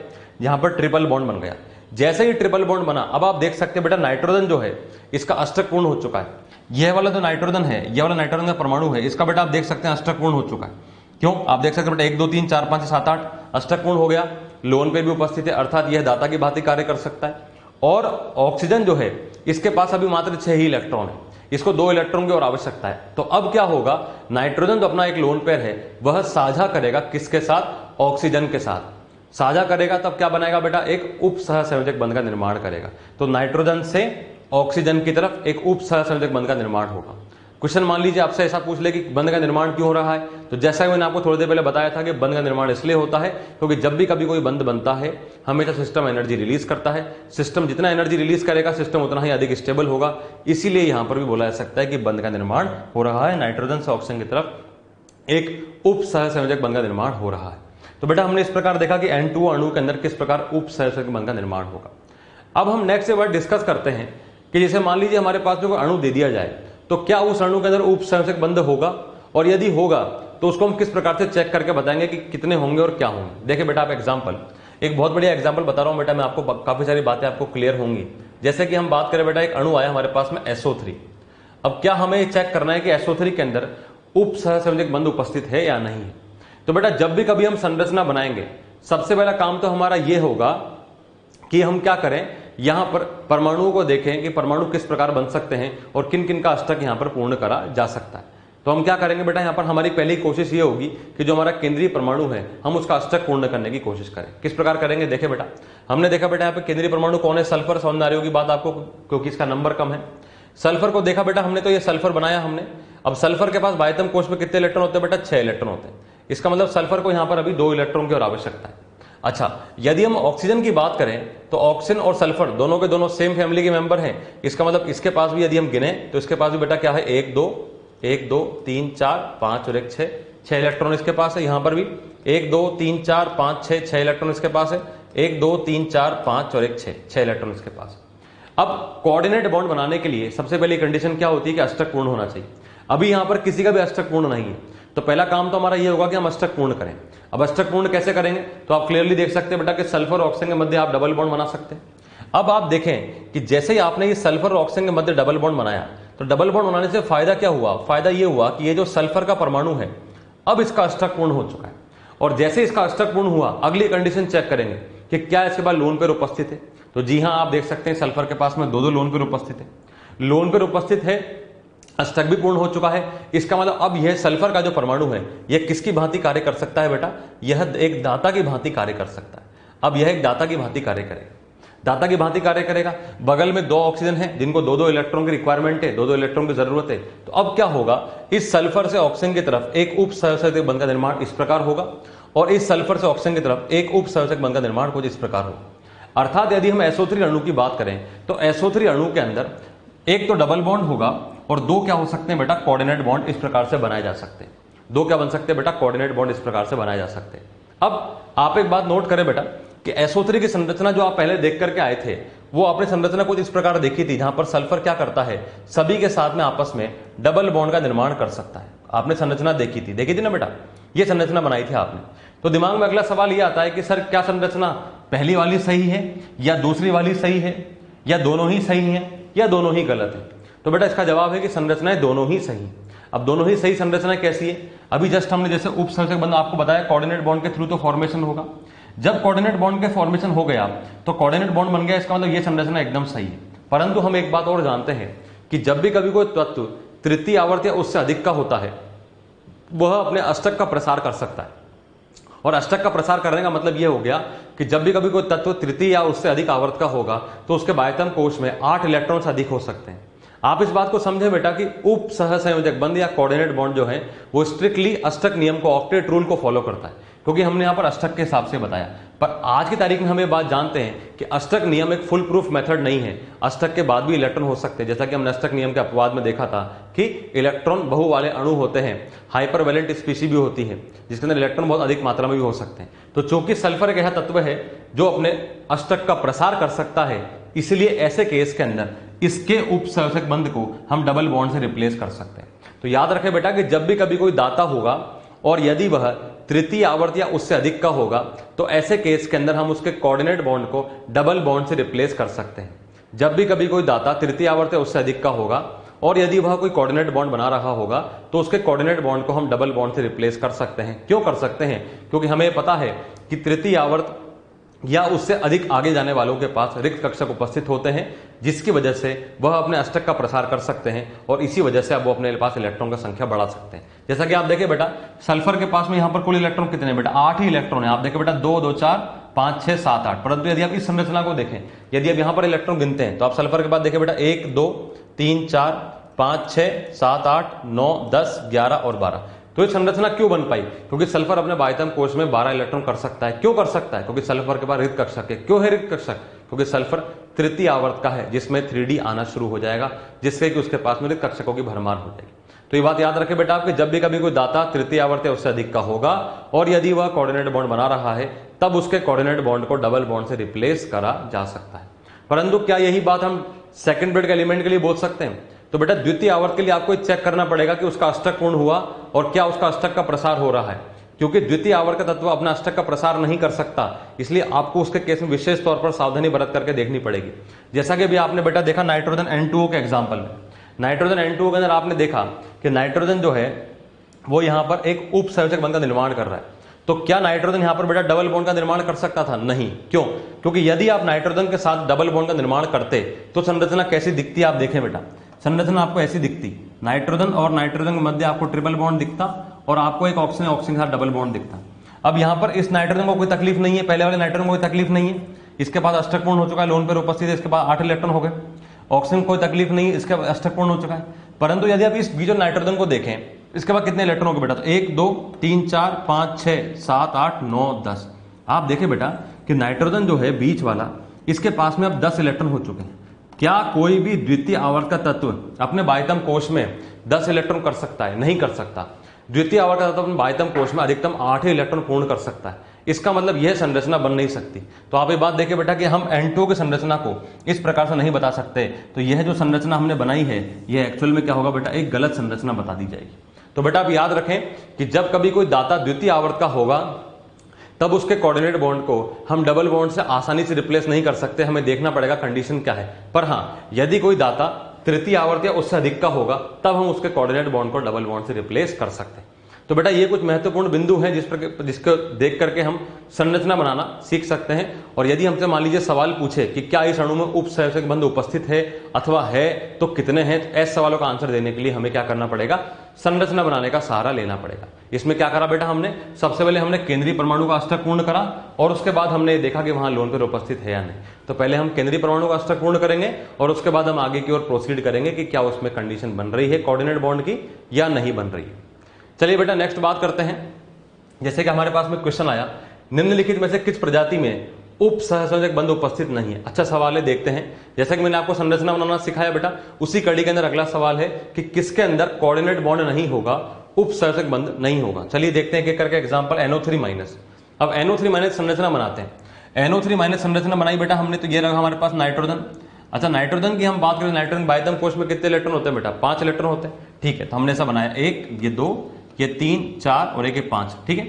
Speaker 1: यहां पर ट्रिपल बॉन्ड बन गया। जैसे ही ट्रिपल बॉन्ड बना, अब आप देख सकते हैं बेटा नाइट्रोजन जो है इसका अष्टक पूर्ण हो चुका है। यह वाला जो नाइट्रोजन है, यह वाला नाइट्रोजन का परमाणु है, इसका बेटा आप देख सकते हैं अष्टक पूर्ण हो चुका है। क्यों, आप देख सकते हैं बेटा 1 2 3 4 5 7 8 अष्टक पूर्ण हो गया। लोन पे भी उपस्थित है, अर्थात यह दाता की भांति कार्य कर सकता है। और ऑक्सीजन जो है इसके पास अभी मात्र 6 ही इलेक्ट्रॉन है, इसको 2 इलेक्ट्रॉन की और आवश्यकता है। तो अब क्या होगा, नाइट्रोजन जो अपना एक लोन पेयर है वह साझा करेगा किसके साथ, ऑक्सीजन के साथ साझा करेगा। तब क्या बनाएगा बेटा, एक उप सहसंयोजक बंध का निर्माण करेगा। तो नाइट्रोजन से ऑक्सीजन की तरफ एक उप सहसंयोजक बंध का निर्माण होगा। क्वेश्चन मान लीजिए आपसे ऐसा पूछ ले कि बंध का निर्माण क्यों हो रहा है, तो जैसा कि मैंने आपको थोड़ी देर पहले बताया था कि बंध का निर्माण इसलिए होता है क्योंकि जब भी कभी कोई बंध बनता है हमेशा सिस्टम एनर्जी रिलीज करता है। सिस्टम जितना एनर्जी रिलीज करेगा सिस्टम उतना ही अधिक स्टेबल होगा। इसीलिए यहां पर भी बोला जा सकता है कि बंध का निर्माण हो रहा है, नाइट्रोजन से ऑक्सीजन की तरफ एक उप सहसंयोजक बंध का निर्माण हो रहा है। तो बेटा हमने इस प्रकार देखा कि N2O अणु के अंदर किस प्रकार उप सहसंयोजक बंध का निर्माण होगा। अब हम नेक्स्ट वर्ड डिस्कस करते हैं कि जैसे मान लीजिए हमारे पास जो अणु दे दिया जाए तो क्या उस अणु के अंदर उप सहसंयोजक बंध होगा, और यदि होगा तो उसको हम किस प्रकार से चेक करके बताएंगे कि कितने होंगे और क्या होंगे। देखिए बेटा आप एग्जाम्पल, एक बहुत बढ़िया एग्जाम्पल बता रहा हूं बेटा मैं आपको, काफी सारी बातें आपको क्लियर होंगी। जैसे कि हम बात करें बेटा, एक अणु आया हमारे पास में SO3। अब क्या हमें चेक करना है कि SO3 के अंदर उप सहसंयोजक बंध उपस्थित है या नहीं है। तो बेटा जब भी कभी हम संरचना बनाएंगे सबसे पहला काम तो हमारा यह होगा कि हम क्या करें, यहां पर परमाणुओं को देखें कि परमाणु किस प्रकार बन सकते हैं और किन किन का अष्टक यहां पर पूर्ण करा जा सकता है। तो हम क्या करेंगे बेटा, यहां पर हमारी पहली कोशिश ये होगी कि जो हमारा केंद्रीय परमाणु है हम उसका अष्टक पूर्ण करने की कोशिश करें। किस प्रकार करेंगे, देखे बेटा हमने देखा बेटा यहाँ पे केंद्रीय परमाणु कौन है, सल्फर। सौंदर्य की बात आपको, क्योंकि इसका नंबर कम है। सल्फर को देखा बेटा हमने, तो ये सल्फर बनाया हमने। अब सल्फर के पास बाह्यतम कोश में कितने इलेक्ट्रॉन होते हैं बेटा, 6 इलेक्ट्रॉन होते हैं। इसका मतलब सल्फर को यहां पर अभी 2 इलेक्ट्रॉन की और आवश्यकता है। अच्छा, यदि हम ऑक्सीजन की बात करें तो ऑक्सीजन और सल्फर दोनों के दोनों सेम फैमिली के मेंबर हैं। इसका मतलब इसके पास भी यदि हम गिने तो इसके पास भी बेटा क्या है, 1 2 3 4 5 और 1 6 इलेक्ट्रॉन इसके पास है। यहां पर भी 1 2 3 4 5 6 इलेक्ट्रॉन इसके पास है। 1 2 3 4 5 और 1 6 इलेक्ट्रॉन इसके पास। अब कोऑर्डिनेट बॉन्ड बनाने के लिए सबसे पहली कंडीशन क्या होती है कि अष्टक पूर्ण होना चाहिए। अभी यहां पर किसी का भी अष्टक पूर्ण नहीं है, तो पहला काम तो हमारा यह होगा कि हम अष्टक पूर्ण करें। अब अष्टक पूर्ण कैसे करेंगे, तो आप क्लियरली देख सकते हैं बेटा कि सल्फर और ऑक्सीजन के मध्य आप डबल बॉन्ड बना सकते हैं। अब आप देखें कि जैसे ही आपने ये सल्फर और ऑक्सीजन के मध्य डबल बॉन्ड बनाया, तो डबल बॉन्ड बनाने से फायदा क्या हुआ, फायदा ये हुआ कि ये जो सल्फर का परमाणु है अब इसका अष्टक पूर्ण हो चुका है। और जैसे इसका अष्टक पूर्ण हुआ, अगली कंडीशन चेक करेंगे कि क्या इसके बाद लोन पेयर उपस्थित है। तो जी हाँ, आप देख सकते हैं सल्फर के पास में 2 लोन पेयर उपस्थित है। लोन पेयर उपस्थित है, अष्टक भी पूर्ण हो चुका है। इसका मतलब अब यह सल्फर का जो परमाणु है यह किसकी भांति कार्य कर सकता है बेटा, यह एक दाता की भांति कार्य कर सकता है। अब यह एक दाता की भांति कार्य करेगा, दाता की भांति कार्य करेगा। बगल में 2 ऑक्सीजन है जिनको 2 इलेक्ट्रॉन की रिक्वायरमेंट है, 2 इलेक्ट्रॉन की जरूरत है। तो अब क्या होगा, इस सल्फर से ऑक्सीजन की तरफ एक उप सहसंयोजक बंध का निर्माण इस प्रकार होगा, और इस सल्फर से ऑक्सीजन की तरफ एक उप सहसंयोजक बंध का निर्माण कुछ इस प्रकार होगा। अर्थात यदि हम SO3 अणु की बात करें तो SO3 अणु के अंदर एक तो डबल बॉन्ड होगा और 2 क्या हो सकते हैं बेटा, कोऑर्डिनेट बॉन्ड इस प्रकार से बनाए जा सकते हैं। 2 क्या बन सकते हैं बेटा, कोऑर्डिनेट बॉन्ड इस प्रकार से बनाए जा सकते हैं। अब आप एक बात नोट करें बेटा कि SO3 की संरचना जो आप पहले देख करके आए थे वो आपने संरचना कुछ इस प्रकार देखी थी, जहां पर सल्फर क्या करता है, सभी के साथ में आपस में डबल बॉन्ड का निर्माण कर सकता है। आपने संरचना देखी थी ना बेटा, ये संरचना बनाई थी आपने। तो दिमाग में अगला सवाल ये आता है कि सर क्या संरचना पहली वाली सही है या दूसरी वाली सही है, या दोनों ही सही है, या दोनों ही गलत है। तो बेटा इसका जवाब है कि संरचनाएं दोनों ही सही। अब दोनों ही सही संरचना कैसी है, अभी जस्ट हमने जैसे उप सहसंयोजक बंध आपको बताया कोऑर्डिनेट बॉन्ड के थ्रू तो फॉर्मेशन होगा। जब कोऑर्डिनेट बॉन्ड के फॉर्मेशन हो गया तो कोऑर्डिनेट बॉन्ड बन गया, इसका मतलब ये संरचना एकदम सही है। परंतु हम एक बात और जानते हैं कि जब भी कभी कोई तत्व तृतीय आवर्त या उससे अधिक का होता है वह अपने अष्टक का प्रसार कर सकता है। और अष्टक का प्रसार करने का मतलब यह हो गया कि जब भी कभी कोई तत्व तृतीय या उससे अधिक आवर्त का होगा तो उसके बाह्यतम कोश में 8 इलेक्ट्रॉन्स अधिक हो सकते हैं। आप इस बात को समझें बेटा कि उप सहसंयोजक बंध या कोऑर्डिनेट बॉन्ड जो है वो स्ट्रिक्टली अष्टक नियम को, ऑक्टेट रूल को फॉलो करता है, क्योंकि हमने यहां पर अष्टक के हिसाब से बताया। पर आज की तारीख में हम ये बात जानते हैं कि अष्टक नियम एक फुल प्रूफ मेथड नहीं है। अष्टक के बाद भी इलेक्ट्रॉन हो सकते हैं, जैसा कि हमने अष्टक नियम के अपवाद में देखा था कि इलेक्ट्रॉन बहु वाले अणु होते हैं, हाइपरवैलेंट स्पीशीज भी होती है जिसके अंदर इलेक्ट्रॉन बहुत अधिक मात्रा में भी हो सकते हैं। तो चूंकि सल्फर एक ऐसा तत्व है जो अपने अष्टक का प्रसार कर सकता है, इसलिए ऐसे केस के अंदर इसके उपसंयोजक बंध को हम डबल बॉन्ड से रिप्लेस कर सकते हैं। तो याद रखें बेटा कि जब भी कभी कोई दाता होगा और यदि वह तृतीय आवर्त या उससे अधिक का होगा तो ऐसे केस के अंदर हम उसके कोऑर्डिनेट बॉन्ड को डबल बॉन्ड से रिप्लेस कर सकते हैं। जब भी कभी कोई दाता तृतीय आवर्त या उससे अधिक का होगा और यदि वह कोई कोऑर्डिनेट बॉन्ड बना रहा होगा तो उसके कोऑर्डिनेट बॉन्ड को हम डबल बॉन्ड से रिप्लेस कर सकते हैं। क्यों कर सकते हैं? क्योंकि हमें पता है कि तृतीय आवर्त या उससे अधिक आगे जाने वालों के पास रिक्त कक्षक उपस्थित होते हैं, जिसकी वजह से वह अपने अष्टक का प्रसार कर सकते हैं और इसी वजह से अब वो अपने पास इलेक्ट्रॉन का संख्या बढ़ा सकते हैं। जैसा कि आप देखिए बेटा, सल्फर के पास में यहाँ पर कुल इलेक्ट्रॉन कितने हैं बेटा? 8 ही इलेक्ट्रॉन है। आप देखिए बेटा 2 2 4 5 6 7 8। परंतु यदि आप इस संरचना को देखें, यदि आप यहाँ पर इलेक्ट्रॉन गिनते हैं तो आप सल्फर के बाद देखिए बेटा 1 2 3 4 5 6 7 8 9 10 11 और 12। तो ये संरचना क्यों बन पाई? क्योंकि सल्फर अपने बाह्यतम कोश में 12 इलेक्ट्रॉन कर सकता है। क्यों कर सकता है? क्योंकि सल्फर के पास रिक्त कक्षक है। क्यों है रिक्त कक्षक? क्योंकि सल्फर तृतीय आवर्त का है जिसमें 3D आना शुरू हो जाएगा, जिससे कि उसके पास में रिक्त कक्षकों की भरमार हो जाएगी। तो ये बात याद रखें बेटा आपके, जब भी कभी कोई दाता तृतीय आवर्त या उससे अधिक का होगा और यदि वह कोऑर्डिनेट बॉन्ड बना रहा है तब उसके कोऑर्डिनेट बॉन्ड को डबल बॉन्ड से रिप्लेस करा जा सकता है। परंतु क्या यही बात हम सेकंड ब्रेड के एलिमेंट के लिए बोल सकते हैं? तो बेटा द्वितीय आवर्त के लिए आपको चेक करना पड़ेगा कि उसका अष्टक पूर्ण हुआ और क्या उसका अष्टक का प्रसार हो रहा है, क्योंकि द्वितीय आवर्त का तत्व अपना अष्टक का प्रसार नहीं कर सकता। इसलिए आपको उसके केस में विशेष तौर पर सावधानी बरत करके देखनी पड़ेगी। जैसा कि अभी आपने बेटा देखा नाइट्रोजन N2O के एग्जाम्पल में, नाइट्रोजन N2O के अंदर आपने देखा कि नाइट्रोजन जो है वो यहाँ पर एक उप संयोजक बंध का निर्माण कर रहा है। तो क्या नाइट्रोजन यहाँ पर बेटा डबल बॉन्ड का निर्माण कर सकता था? नहीं। क्यों? क्योंकि यदि आप नाइट्रोजन के साथ डबल बॉन्ड का निर्माण करते तो संरचना कैसी दिखती आप देखें बेटा। संरचना आपको ऐसी दिखती, नाइट्रोजन और नाइट्रोजन के मध्य आपको ट्रिपल बॉन्ड दिखता और आपको एक ऑक्सीजन ऑक्सीजन के साथ डबल बॉन्ड दिखता। अब यहाँ पर इस नाइट्रोजन को कोई तकलीफ नहीं है, पहले वाले नाइट्रोजन को कोई तकलीफ नहीं है, इसके पास अष्टक पूर्ण हो चुका है, लोन पर उपस्थित है, इसके पास 8 इलेक्ट्रॉन हो गए। ऑक्सीजन कोई तकलीफ नहीं है, इसके अष्टक पूर्ण हो चुका है। परंतु यदि आप इस बीच नाइट्रोजन को देखें, इसके बाद कितने इलेक्ट्रॉन हो गए बेटा? तो 1 2 3 4 5 6 7 8 9 10। आप देखिए बेटा कि नाइट्रोजन जो है बीच वाला, इसके पास में अब 10 इलेक्ट्रॉन हो चुके हैं। क्या कोई भी द्वितीय आवर्त का तत्व अपने बाह्यतम कोश में 10 इलेक्ट्रॉन कर सकता है? नहीं कर सकता। द्वितीय आवर्त का तत्व अपने बाह्यतम कोश में अधिकतम 8 ही इलेक्ट्रॉन पूर्ण कर सकता है। इसका मतलब यह संरचना बन नहीं सकती। तो आप ये बात देखिए बेटा कि हम N2O की संरचना को इस प्रकार से नहीं बता सकते। तो यह जो संरचना हमने बनाई है यह एक्चुअल में क्या होगा बेटा? एक गलत संरचना बता दी जाएगी। तो बेटा आप याद रखें कि जब कभी कोई दाता द्वितीय आवर्त का होगा तब उसके कोऑर्डिनेट बॉन्ड को हम डबल बॉन्ड से आसानी से रिप्लेस नहीं कर सकते, हमें देखना पड़ेगा कंडीशन क्या है। पर हाँ, यदि कोई दाता तृतीय आवर्त या उससे अधिक का होगा तब हम उसके कोऑर्डिनेट बॉन्ड को डबल बॉन्ड से रिप्लेस कर सकते हैं। तो बेटा ये कुछ महत्वपूर्ण बिंदु हैं जिसको देख करके हम संरचना बनाना सीख सकते हैं। और यदि हमसे मान लीजिए सवाल पूछे कि क्या इस अणु में उप संयोजक बंध उपस्थित है अथवा है तो कितने हैं, तो ऐसे सवालों का आंसर देने के लिए हमें क्या करना पड़ेगा? संरचना बनाने का सहारा लेना पड़ेगा। इसमें क्या करा बेटा हमने? सबसे पहले हमने केंद्रीय परमाणु का अष्टक पूर्ण करा और उसके बाद हमने देखा कि वहां लोन पेयर उपस्थित है या नहीं। तो पहले हम केंद्रीय परमाणु का अष्टक पूर्ण करेंगे और उसके बाद हम आगे की ओर प्रोसीड करेंगे कि क्या उसमें कंडीशन बन रही है कोऑर्डिनेट बॉन्ड की या नहीं बन रही है। चलिए बेटा नेक्स्ट बात करते हैं। जैसे कि हमारे पास में क्वेश्चन आया, निम्नलिखित में से किस प्रजाति में उप सहसंयोजक बंध उपस्थित नहीं है? अच्छा सवाल है, देखते हैं। जैसा कि मैंने आपको संरचना बनाना सिखाया बेटा, उसी कड़ी के अंदर अगला सवाल है कि किसके अंदर कोऑर्डिनेट बॉन्ड नहीं होगा, उप सहसंयोजक बंध नहीं होगा। चलिए देखते हैं एक करके एग्जांपल NO3-। अब NO3- संरचना बनाते हैं। NO3- संरचना बनाई बेटा हमने, तो ये रहा हमारे पास नाइट्रोजन। अच्छा नाइट्रोजन की हम बात करें, नाइट्रोजन बाह्यतम कोश में कितने इलेक्ट्रॉन होते हैं बेटा? 5 इलेक्ट्रॉन होते हैं। ठीक है, तो हमने ऐसा बनाया, 1 ये 2 ये 3 4 और 1 ये 5। ठीक है,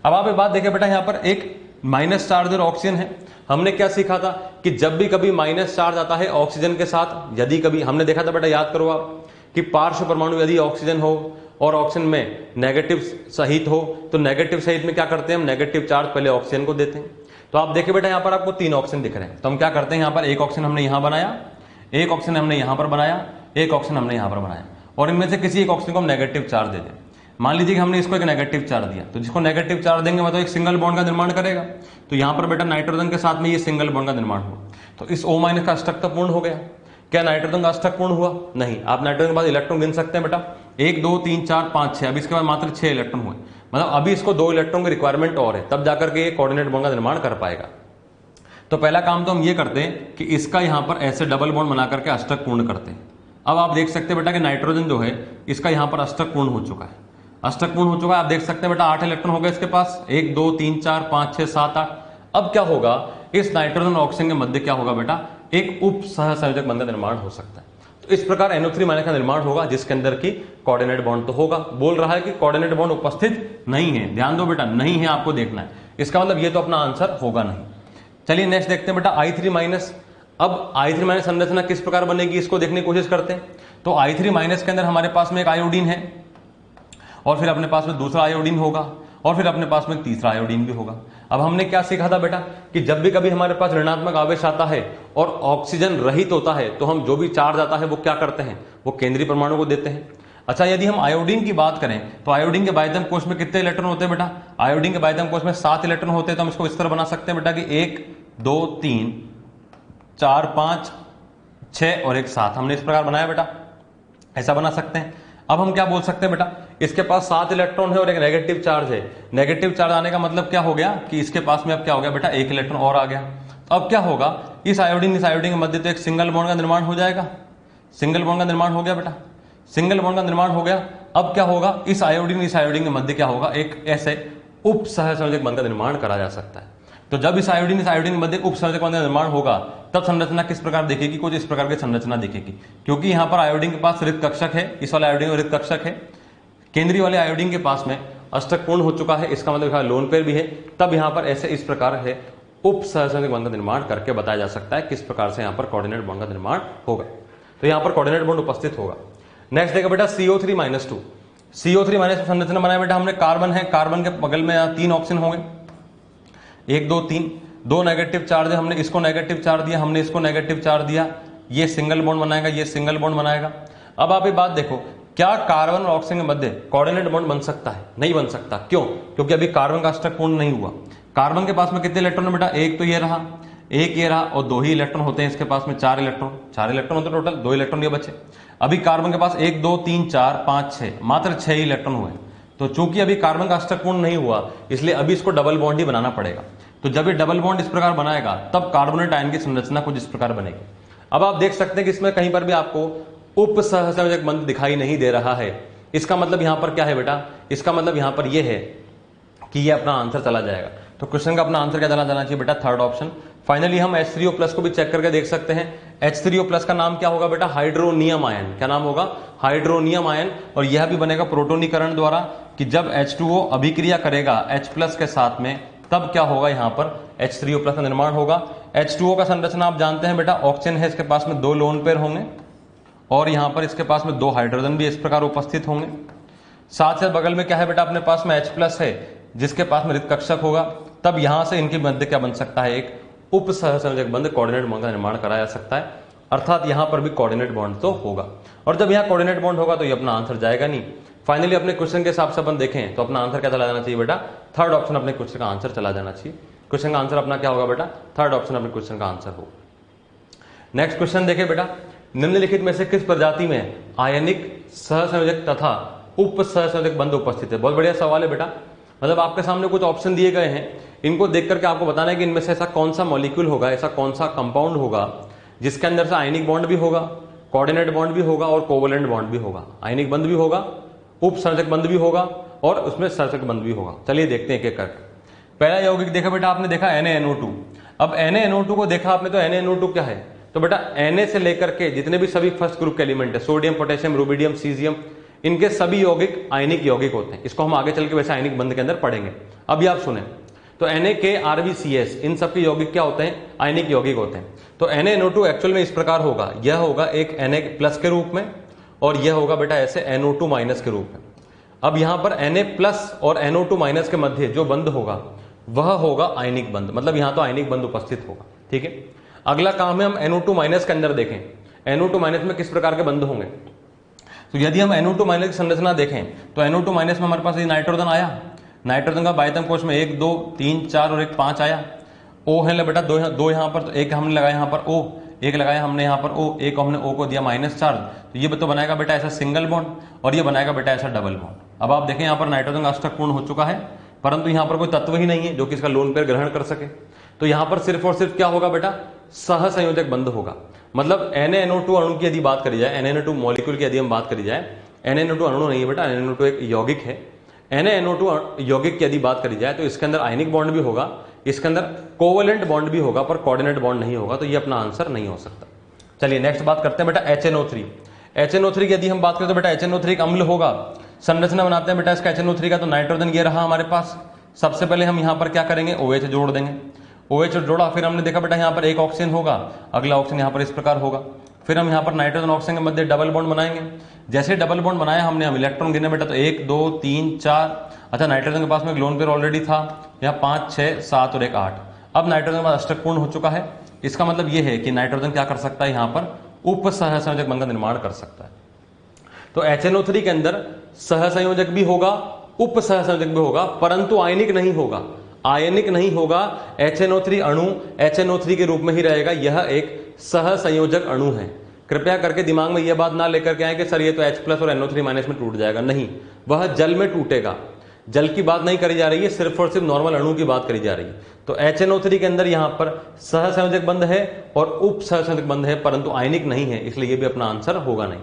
Speaker 1: अब आप ये बात देखें बेटा, यहाँ पर एक माइनस चार्ज और ऑक्सीजन है। हमने क्या सीखा था कि जब भी कभी माइनस चार्ज आता है ऑक्सीजन के साथ, यदि कभी हमने देखा था बेटा, याद करो आप, कि पार्श्व परमाणु यदि ऑक्सीजन हो और ऑक्सीजन में नेगेटिव सहित हो तो नेगेटिव सहित में क्या करते हैं हम? नेगेटिव चार्ज पहले ऑक्सीजन को देते हैं। तो आप देखिए बेटा यहाँ पर आपको 3 ऑक्सीजन दिख रहे हैं। तो हम क्या करते हैं, यहाँ पर एक ऑक्सीजन हमने यहाँ बनाया, एक ऑक्सीजन हमने यहाँ पर बनाया, एक ऑक्सीजन हमने यहाँ पर बनाया और इनमें से किसी एक ऑक्सीजन को हम नेगेटिव चार्ज दे दें। मान लीजिए कि हमने इसको एक नेगेटिव चार्ज दिया, तो जिसको नेगेटिव चार्ज देंगे मतलब एक सिंगल बॉन्ड का निर्माण करेगा। तो यहाँ पर बेटा नाइट्रोजन के साथ में ये सिंगल बॉन्ड का निर्माण हुआ, तो इस O- का अष्टक तो पूर्ण हो गया। क्या नाइट्रोजन का अष्टक पूर्ण हुआ? नहीं। आप नाइट्रोजन के बाद इलेक्ट्रॉन गिन सकते हैं बेटा, 1 2 3 4 5 6, अब इसके बाद मात्र 6 इलेक्ट्रॉन हुए, मतलब अभी इसको 2 इलेक्ट्रॉन की रिक्वायरमेंट और है, तब जाकर के ये कोऑर्डिनेट बॉन्ड का निर्माण कर पाएगा। तो पहला काम तो हम ये करते हैं कि इसका यहां पर ऐसे डबल बॉन्ड बना करके अष्टक पूर्ण करते हैं। अब आप देख सकते हैं बेटा कि नाइट्रोजन जो है इसका यहां पर अष्टक पूर्ण हो चुका है, अष्टक पूर्ण हो चुका है। आप देख सकते हैं बेटा 8 इलेक्ट्रॉन हो गए इसके पास, 1 2 3 4 5 6 7 8। अब क्या होगा, इस नाइट्रोजन और ऑक्सीजन के मध्य क्या होगा बेटा, एक उप सहसंयोजक बंध का निर्माण हो सकता है। तो इस प्रकार NO3 माइनस का निर्माण होगा जिसके अंदर की कोऑर्डिनेट बॉन्ड तो होगा। बोल रहा है कि कोऑर्डिनेट बॉन्ड उपस्थित नहीं है, ध्यान दो बेटा, नहीं है, आपको देखना है, इसका मतलब ये तो अपना आंसर होगा नहीं। चलिए नेक्स्ट देखते हैं बेटा I3 माइनस। अब I3 माइनस संरचना किस प्रकार बनेगी इसको देखने की कोशिश करते हैं। तो I3 माइनस के अंदर हमारे पास में एक आयोडीन है, और फिर अपने पास में दूसरा आयोडीन होगा, और फिर अपने पास में तीसरा आयोडीन भी होगा। अब हमने क्या सीखा था बेटा कि जब भी कभी हमारे पास ऋणात्मक आवेश आता है और ऑक्सीजन रहित होता है तो हम जो भी चार्ज आता है वो क्या करते हैं, वो केंद्रीय परमाणु को देते हैं। अच्छा, यदि हम आयोडीन की बात करें तो आयोडीन के बाह्यतम कोश में कितने इलेक्ट्रॉन होते हैं बेटा, आयोडीन के बाह्यतम कोश में 7 इलेक्ट्रॉन होते हैं। तो हम इसको इस तरह बना सकते हैं बेटा कि 1 2 3 4 5 6 और 1 7, हमने इस प्रकार बनाया बेटा, ऐसा बना सकते हैं। अब हम क्या बोल सकते हैं बेटा, इसके पास 7 इलेक्ट्रॉन है और एक नेगेटिव चार्ज है। नेगेटिव चार्ज आने का मतलब क्या हो गया कि इसके पास में अब क्या हो गया बेटा, 1 इलेक्ट्रॉन और आ गया। तो अब क्या होगा, इस आयोडीन के मध्य तो एक सिंगल बॉन्ड का निर्माण हो जाएगा, सिंगल बॉन्ड का निर्माण हो गया बेटा, सिंगल बॉन्ड का निर्माण हो गया। अब क्या होगा, इस आयोडीन के मध्य क्या होगा, एक ऐसे उप सहसंयोजक बंध का निर्माण करा जा सकता है। तो जब इस आयोडीन के मध्य उप सहसंयोजक बंध का निर्माण होगा तब संरचना किस प्रकार दिखेगी, कुछ इस प्रकार की संरचना दिखेगी। क्योंकि यहां पर आयोडीन के पास रिक्त कक्षक है, इस वाले आयोडीन में रिक्त कक्षक है, केंद्रीय वाले आयोडीन के पास में अष्टक पूर्ण हो चुका है, इसका मतलब लोन पेयर भी है, तब यहां पर ऐसे इस प्रकार है उप सहसंयोजक बंध का निर्माण करके बताया जा सकता है किस प्रकार से यहां पर कोऑर्डिनेट बॉन्ड का निर्माण होगा। तो यहां पर कोऑर्डिनेट बॉन्ड उपस्थित होगा। नेक्स्ट देखा बेटा CO3 माइनस 2। CO3 माइनस संरचना बनाया बेटा हमने, कार्बन है, कार्बन के बगल में 3 ऑप्शन होंगे, 1 2 3, 2 नेगेटिव चार्ज है, हमने इसको नेगेटिव चार्ज दिया, हमने इसको नेगेटिव चार्ज दिया, ये सिंगल बॉन्ड बनाएगा, ये सिंगल बॉन्ड बनाएगा। अब आप ये बात देखो, क्या कार्बन और ऑक्सीजन के मध्य कोऑर्डिनेट बॉन्ड बन सकता है? नहीं बन सकता। क्यों? क्योंकि अभी कार्बन का अष्टक पूर्ण नहीं हुआ। कार्बन के पास में कितने इलेक्ट्रॉन है बेटा, एक तो ये रहा, एक ये रहा, और 2 ही इलेक्ट्रॉन होते हैं इसके पास में, 4 इलेक्ट्रॉन होते टोटल, 2 इलेक्ट्रॉन ये बचे। अभी कार्बन के पास 1 2 3 4 5 6, मात्र 6 इलेक्ट्रॉन हुए। तो चूंकि अभी कार्बन का अष्टक पूर्ण नहीं हुआ इसलिए अभी इसको डबल बॉन्ड ही बनाना पड़ेगा। तो जब ये डबल बॉन्ड इस प्रकार बनाएगा तब कार्बोनेट आयन की संरचना कुछ इस प्रकार बनेगी। अब आप देख सकते हैं कि इसमें कहीं पर भी आपको उप सहसंयोजक बंध दिखाई नहीं दे रहा है। इसका मतलब यहां पर क्या है बेटा, इसका मतलब यहां पर यह है कि ये अपना आंसर चला जाएगा। तो क्वेश्चन का अपना आंसर क्या चला जाना चाहिए बेटा, थर्ड ऑप्शन। फाइनली हम H3O+ को भी चेक करके देख सकते हैं। H3O+ का नाम क्या होगा बेटा, हाइड्रोनियम आयन। क्या नाम होगा, हाइड्रोनियम आयन। और यह भी बनेगा प्रोटोनीकरण द्वारा, कि जब H2O अभिक्रिया करेगा H+ के साथ में तब क्या होगा, यहां पर H3O+ का निर्माण होगा। H2O का संरचना आप जानते हैं बेटा, ऑक्सीजन है, इसके पास में 2 लोन पेयर होंगे और यहां पर इसके पास में 2 हाइड्रोजन भी इस प्रकार उपस्थित होंगे। साथ साथ बगल में क्या है बेटा, अपने पास में H+ है जिसके पास में रिक्त कक्षक होगा। तब यहां से इनके मध्य क्या बन सकता है, एक उप सहसंयोजक बंध कोऑर्डिनेट बॉन्ड का निर्माण कराया जा सकता है। अर्थात यहां पर भी कोऑर्डिनेट बॉन्ड तो होगा, और जब यहां कोऑर्डिनेट बॉन्ड होगा तो ये अपना आंसर जाएगा नहीं। फाइनली अपने क्वेश्चन के हिसाब से अपन देखें तो अपना आंसर क्या चला जाना चाहिए बेटा, थर्ड ऑप्शन अपने क्वेश्चन का आंसर चला जाना चाहिए। क्वेश्चन का आंसर अपना क्या होगा बेटा, थर्ड ऑप्शन अपने क्वेश्चन का आंसर होगा। नेक्स्ट क्वेश्चन देखें बेटा, निम्नलिखित में से किस प्रजाति में आयनिक सहसंयोजक तथा उप सहसंयोजक बंध उपस्थित है? बहुत बढ़िया सवाल है बेटा। मतलब आपके सामने कुछ ऑप्शन दिए गए हैं, इनको देख करके आपको बताना है कि इनमें से ऐसा कौन सा मॉलिक्यूल होगा, ऐसा कौन सा कंपाउंड होगा जिसके अंदर से आयनिक बॉन्ड भी होगा, कोऑर्डिनेट बॉन्ड भी होगा और कोवलेंट बॉन्ड भी होगा। आयनिक बंध भी होगा, उप संयोजक बंध भी होगा और उसमें सहसंयोजक बंध भी होगा। चलिए देखते हैं एक एक करके। पहला यौगिक देखा बेटा, आपने देखा NaNO2। अब NaNO2 को देखा आपने तो NaNO2 क्या है, तो बेटा Na से लेकर के जितने भी सभी फर्स्ट ग्रुप के एलिमेंट है, सोडियम, पोटेशियम, रुबिडियम, सीजियम, इनके सभी यौगिक आयनिक यौगिक होते हैं। इसको हम आगे चल के वैसे आयनिक बंध के अंदर पढ़ेंगे। अभी आप सुने तो NaKRbCS इन सबके यौगिक क्या होते हैं, आयनिक यौगिक होते हैं। तो NaNO2 एक्चुअल में इस प्रकार होगा, यह होगा एक Na+ के रूप में और यह होगा बेटा ऐसे NO2- के रूप में। अब यहां पर Na+ और NO2- के मध्य जो बंध होगा वह होगा आयनिक बंध, मतलब यहां तो आयनिक बंध उपस्थित होगा। ठीक है, अगला काम है हम NO2- के अंदर देखें, NO2- में किस प्रकार के बंध होंगे। तो यदि हम NO2- की संरचना देखें तो NO2- में हमारे पास ये नाइट्रोजन आया, नाइट्रोजन का बाह्यतम कोश में 1 2 3 4 और 1 5 आया। O है बेटा दो यहां पर, तो एक हमने लगाया यहां पर O, एक लगाया हमने यहाँ पर O, एक हमने O को दिया माइनस चार्ज, तो ये तो बनाएगा बेटा ऐसा सिंगल बॉन्ड और ये बनाएगा बेटा ऐसा डबल बॉन्ड। अब आप देखें यहाँ पर नाइट्रोजन का अष्टक पूर्ण हो चुका है, परंतु यहाँ पर कोई तत्व ही नहीं है जो कि इसका लोन पेयर ग्रहण कर सके। तो यहाँ पर सिर्फ और सिर्फ क्या होगा बेटा, सहसंयोजक बंध होगा। मतलब NaNO2 अणु की यदि बात करी जाए, NaNO2 मॉलिक्यूल की यदि हम बात करी जाए, NaNO2 अणु नहीं है बेटा, NaNO2 एक यौगिक है। NaNO2 यौगिक की यदि बात करी जाए तो इसके अंदर आयनिक बॉन्ड भी होगा, इसके अंदर कोवलेंट बॉन्ड भी होगा, पर कोऑर्डिनेट बॉन्ड नहीं होगा, तो ये अपना आंसर नहीं हो सकता। चलिए नेक्स्ट बात करते हैं बेटा HNO3। HNO3 की यदि हम बात करें तो बेटा HNO3 एक अम्ल होगा। संरचना बनाते हैं बेटा इसका HNO3 का, तो नाइट्रोजन ये रहा हमारे पास। सबसे पहले हम यहाँ पर क्या करेंगे, OH जोड़ देंगे। OH जोड़ा, फिर हमने देखा बेटा यहाँ पर एक ऑक्सीजन होगा, अगला ऑक्सीजन यहाँ पर इस प्रकार होगा। फिर हम यहाँ पर नाइट्रोजन ऑक्सीजन के मध्य डबल बॉन्ड बनाएंगे। जैसे डबल बॉन्ड बनाया हमने, हम इलेक्ट्रॉन गिने बेटा, तो 1 2 3 4। अच्छा, नाइट्रोजन के पास में एक लोन पेयर ऑलरेडी था, यहाँ 5 6 7 और 1 8। अब नाइट्रोजन के पास अष्टक पूर्ण हो चुका है। इसका मतलब ये है कि नाइट्रोजन क्या कर सकता है, यहाँ पर उप सहसंयोजक बंध का निर्माण कर सकता है। तो HNO3 के अंदर सहसंयोजक भी होगा, उप सहसंयोजक भी होगा, परंतु आयनिक नहीं होगा। आयनिक नहीं होगा। HNO3 अणु HNO3 के रूप में ही रहेगा। यह एक सहसंयोजक अणु है। कृपया करके दिमाग में यह बात ना लेकर के आए कि सर ये तो H+ और NO3- में टूट जाएगा। नहीं, वह जल में टूटेगा। जल की बात नहीं करी जा रही है, सिर्फ और सिर्फ नॉर्मल अणु की बात करी जा रही है। तो HNO3 के अंदर यहां पर सहसंयोजक बंध है और उप सहसंयोजक बंध है, परंतु आयनिक नहीं है, इसलिए यह भी अपना आंसर होगा नहीं।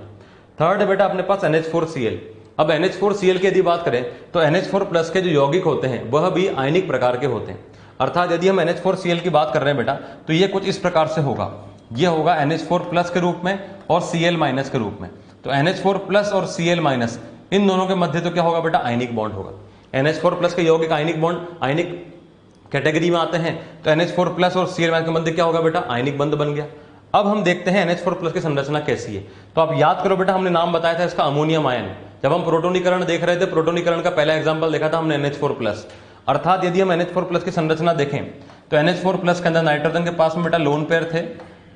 Speaker 1: थर्ड है बेटा अपने पास NH4Cl। अब NH4Cl की यदि बात करें तो NH4+ के जो यौगिक होते हैं वह भी आयनिक प्रकार के होते हैं। अर्थात यदि हम NH4Cl की बात कर रहे हैं बेटा, तो ये कुछ इस प्रकार से होगा। यह होगा NH4+ के रूप में और Cl- के रूप में। तो NH4+ और Cl- इन दोनों के मध्य तो क्या होगा बेटा, आयनिक बॉन्ड होगा। NH4+ के यौगिक आयनिक बॉन्ड आयनिक कैटेगरी में आते हैं, तो NH4+ और Cl- के मध्य क्या होगा बेटा, आयनिक बंध बन गया। अब हम देखते हैं NH4+ की संरचना कैसी है। तो आप याद करो बेटा, हमने नाम बताया था इसका अमोनियम आयन। जब हम प्रोटोनीकरण देख रहे थे, प्रोटोनीकरण का पहला एग्जांपल देखा था हमने NH4+। अर्थात यदि हम NH4+ की संरचना देखें तो NH4+ के अंदर नाइट्रोजन के पास में बेटा लोन पेयर थे,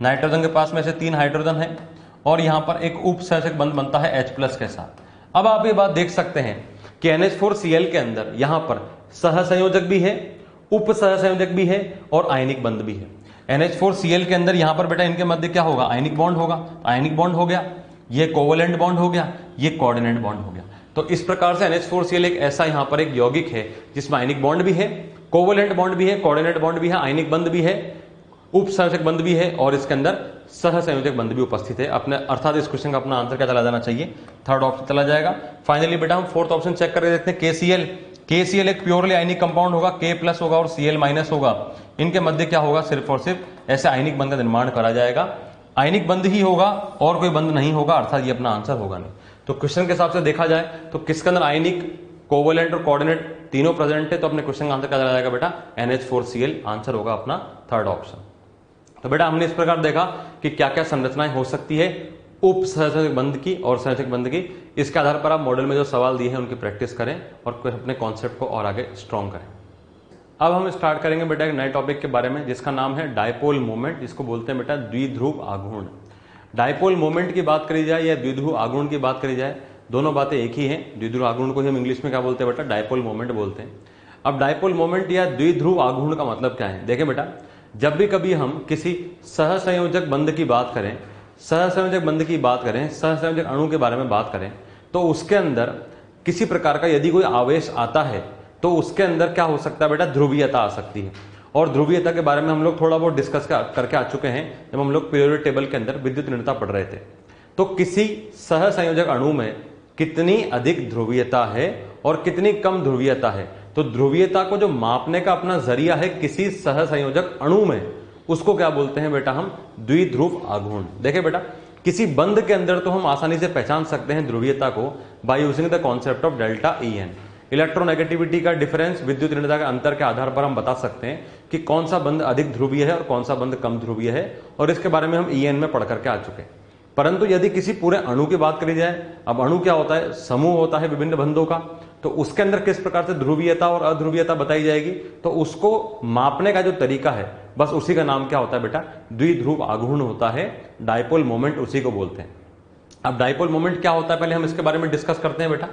Speaker 1: नाइट्रोजन के पास में से 3 हाइड्रोजन है और यहां पर एक उप सहसंयोजक बंध बनता है H+ के साथ। अब आप ये बात देख सकते हैं कि NH4Cl के अंदर यहां पर सहसंयोजक भी है, उप सहसंयोजक भी है और आयनिक बंध भी है। NH4Cl के अंदर यहां पर बेटा इनके मध्य क्या होगा, आयनिक बॉन्ड होगा। आयनिक बॉन्ड हो गया, ये कोवलेंट बॉन्ड हो गया, ये कोऑर्डिनेट बॉन्ड हो गया। तो इस प्रकार से NH4Cl एक ऐसा यहां पर एक यौगिक है जिसमें आयनिक बॉन्ड भी है, कोवलेंट बॉन्ड भी है, कोऑर्डिनेट बॉन्ड भी है, आयनिक बंध भी है, उप सहसंयोजक बंध भी है और इसके अंदर सहसंयोजक बंध भी उपस्थित है। अपने अर्थात इस क्वेश्चन का अपना आंसर क्या चला जाना चाहिए, थर्ड ऑप्शन चला जाएगा। फाइनली बेटा हम फोर्थ ऑप्शन चेक करके देखते हैं, KCl। KCl एक प्योरली आयनिक कंपाउंड होगा, K+ होगा और Cl- होगा। इनके मध्य क्या होगा, सिर्फ और सिर्फ ऐसे आयनिक बंध का निर्माण करा जाएगा। आयनिक बंध ही होगा और कोई बंध नहीं होगा, अर्थात ये अपना आंसर होगा नहीं। तो क्वेश्चन के हिसाब से देखा जाए तो किसके अंदर आयनिक, कोवलेंट और कोऑर्डिनेट तीनों प्रेजेंट है, तो अपने क्वेश्चन का आंसर क्या चला जाएगा बेटा, NH4Cl आंसर होगा अपना थर्ड ऑप्शन। तो बेटा हमने इस प्रकार देखा कि क्या क्या संरचनाएं हो सकती है उप सहसंयोजक बंध की और सहसंयोजक बंध की। इसके आधार पर आप मॉडल में जो सवाल दिए हैं उनकी प्रैक्टिस करें और अपने कॉन्सेप्ट को और आगे स्ट्रॉन्ग करें। अब हम स्टार्ट करेंगे बेटा एक नए टॉपिक के बारे में जिसका नाम है डायपोल मोमेंट, जिसको बोलते हैं बेटा द्विध्रुव आघूर्ण। डायपोल मोमेंट की बात करी जाए या द्विध्रुव आघूर्ण की बात करी जाए, दोनों बातें एक ही हैं। द्विध्रुव आघूर्ण को हम इंग्लिश में क्या बोलते हैं बेटा, डायपोल मोमेंट बोलते हैं। अब डायपोल मोमेंट या द्विध्रुव आघूर्ण का मतलब क्या है, देखें बेटा, जब भी कभी हम किसी सहसंयोजक बंध की बात करें, सहसंयोजक बंध की बात करें, सहसंयोजक अणु के बारे में बात करें, तो उसके अंदर किसी प्रकार का यदि कोई आवेश आता है तो उसके अंदर क्या हो सकता है बेटा, ध्रुवीयता आ सकती है। और ध्रुवीयता के बारे में हम लोग थोड़ा बहुत डिस्कस करके आ चुके हैं जब हम लोग पीरियोडिक टेबल के अंदर विद्युत ऋणता पढ़ रहे थे। तो किसी सहसंयोजक अणु में कितनी अधिक ध्रुवीयता है और कितनी कम ध्रुवीयता है, तो ध्रुवीयता को जो मापने का अपना जरिया है किसी सहसंयोजक अणु में, उसको क्या बोलते हैं बेटा, हम द्विध्रुव आघूर्ण। देखिए बेटा, किसी बंध के अंदर तो हम आसानी से पहचान सकते हैं ध्रुवीयता को by using the concept of delta EN। Electronegativity का डिफरेंस, विद्युत ऋणता के अंतर के आधार पर हम बता सकते हैं कि कौन सा बंध अधिक ध्रुवीय है और कौन सा बंध कम ध्रुवीय है, और इसके बारे में हम EN में पढ़ करके आ चुके हैं। परंतु यदि किसी पूरे अणु की बात करी जाए, अब अणु क्या होता है, समूह होता है विभिन्न बंधों का, तो उसके अंदर किस प्रकार से ध्रुवीयता और अध्रुवीयता बताई जाएगी, तो उसको मापने का जो तरीका है बस उसी का नाम क्या होता है बेटा, द्विध्रुव आघूर्ण होता है। डायपोल मोमेंट उसी को बोलते हैं। अब डायपोल मोमेंट क्या होता है पहले हम इसके बारे में डिस्कस करते हैं बेटा।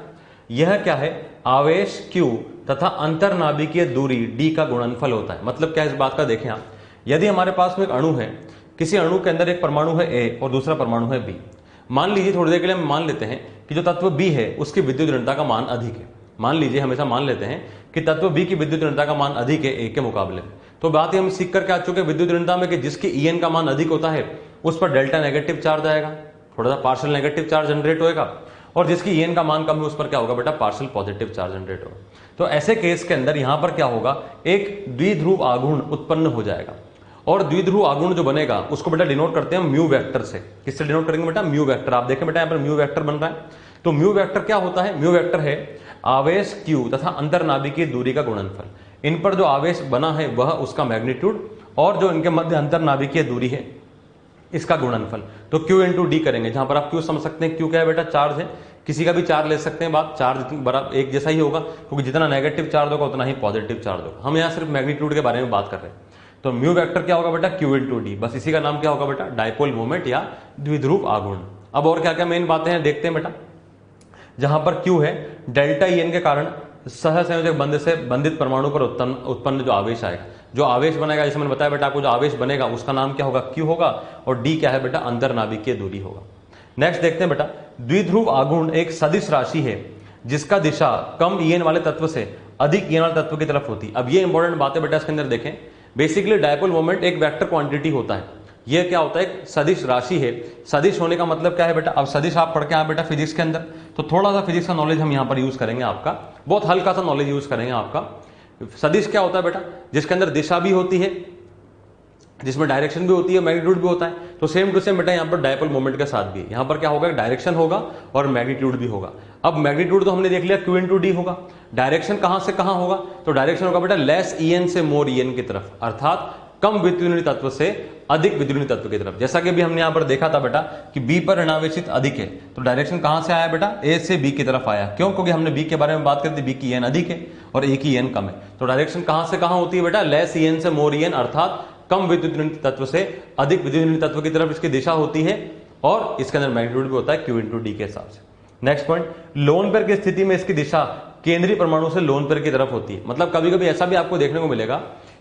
Speaker 1: यह क्या है, आवेश Q तथा अंतरनाभिकीय दूरी D का गुणनफल होता है। मतलब क्या इस बात का देखें आप, यदि हमारे पास में एक अणु है किसी अणु के अंदर एक परमाणु है ए और दूसरा परमाणु है बी। मान लीजिए थोड़ी देर के लिए हम मान लेते हैं कि जो तत्व बी है उसकी विद्युत ऋणता का मान अधिक है। मान लीजिए, हमेशा मान लेते हैं कि तत्व बी की विद्युत ऋणता का मान अधिक है ए के मुकाबले। तो बात ही हम सीख करके आ चुके हैं विद्युत ऋणता में कि जिसकी ईएन का मान अधिक होता है उस पर डेल्टा नेगेटिव चार्ज आएगा, थोड़ा सा पार्शियल नेगेटिव चार्ज जनरेट होएगा, और जिसकी ईएन का मान कम है उस पर क्या होगा बेटा, पार्शियल पॉजिटिव चार्ज जनरेट होगा। तो ऐसे केस के अंदर यहां पर क्या होगा, एक द्विध्रुव आघूर्ण उत्पन्न हो जाएगा, और द्विध्रुव आघूर्ण जो बनेगा उसको बेटा डिनोट करते हैं म्यू वेक्टर से। किससे डिनोट करेंगे बेटा, म्यू वेक्टर। आप देखें बेटा यहाँ पर म्यू वेक्टर बन रहा है। तो म्यू वेक्टर क्या होता है, म्यू वेक्टर है आवेश q तथा अंतरनाभिकीय दूरी का गुणनफल। इन पर जो आवेश बना है वह उसका मैग्नीट्यूड, और जो इनके मध्य अंतरनाभिकीय दूरी है इसका गुणनफल। तो q इंटू डी करेंगे, जहां पर आप q समझ सकते हैं, q क्या है बेटा, चार्ज है। किसी का भी चार्ज ले सकते हैं, बात चार्ज बराबर एक जैसा ही होगा, क्योंकि जितना नेगेटिव चार्ज होगा उतना ही पॉजिटिव चार्ज होगा। हम यहाँ सिर्फ मैग्नीट्यूड के बारे में बात कर रहे हैं। तो म्यू वेक्टर क्या होगा बेटा, q इंटू डी। बस इसी का नाम क्या होगा बेटा, डायपोल मोमेंट या द्विध्रुव आघूर्ण। अब और क्या क्या मेन बातें हैं देखते हैं बेटा। जहां पर q है, डेल्टा ईएन के कारण सहसंयोजक बंध से बंधित परमाणु पर उत्पन्न जो आवेश आएगा, जो आवेश बनेगा, जैसे मैंने बताया बेटा आपको, जो आवेश बनेगा उसका नाम क्या होगा, q होगा, और d क्या है बेटा, अंतरनाभिकीय दूरी होगा। नेक्स्ट देखते हैं बेटा, द्विध्रुव आघूर्ण एक सदिश राशि है जिसका दिशा कम ईएन वाले तत्व से अधिक ईएन वाले तत्व की तरफ होती है। अब ये इंपॉर्टेंट बात है बेटा, इसके अंदर देखें, बेसिकली डायपोल मोमेंट एक वेक्टर क्वांटिटी होता है। ये क्या होता है, एक सदिश राशि है। सदिश होने का मतलब क्या है बेटा, अब सदिश आप पढ़ के आए बेटा फिजिक्स के अंदर, तो थोड़ा सा फिजिक्स का नॉलेज हम यहां पर यूज करेंगे, आपका बहुत हल्का सा नॉलेज यूज करेंगे आपका। सदिश क्या होता है बेटा, जिसके अंदर दिशा भी होती है, जिसमें डायरेक्शन भी होती है, मैग्नीट्यूड भी होता है। तो सेम टू सेम बेटा यहाँ पर डायपोल मोमेंट के साथ भी है। यहाँ पर क्या होगा, डायरेक्शन होगा और मैग्नीट्यूड भी होगा। अब मैग्नीट्यूड तो हमने देख लिया, q इंटू डी होगा। डायरेक्शन कहां से कहां होगा, तो डायरेक्शन होगा बेटा लेस ईएन से मोर ईएन की तरफ, अर्थात कम विद्युत तत्व से अधिक विद्युत तत्व की तरफ। जैसा कि अभी हमने यहां पर देखा था बेटा कि बी पर ऋणावेशित अधिक है, तो डायरेक्शन कहां से आया बेटा, ए से बी की तरफ आया। क्यों, क्योंकि हमने बी के बारे में बात करती, बी की ईएन अधिक है और ए की ईएन कम है। तो डायरेक्शन कहां से कहां होती है बेटा, लेस ईएन से मोर ईएन, अर्थात कम विद्युत तत्व से अधिक विद्युत तत्व की तरफ इसकी दिशा होती है, और इसके अंदर मैग्नीट्यूड भी होता है q इंटू डी के हिसाब से। नेक्स्ट पॉइंट, लोन पेयर की स्थिति में इसकी दिशा केंद्रीय परमाणु से लोन पेयर की तरफ होती है। मतलब कभी कभी ऐसा भी आपको देखने को मिलेगा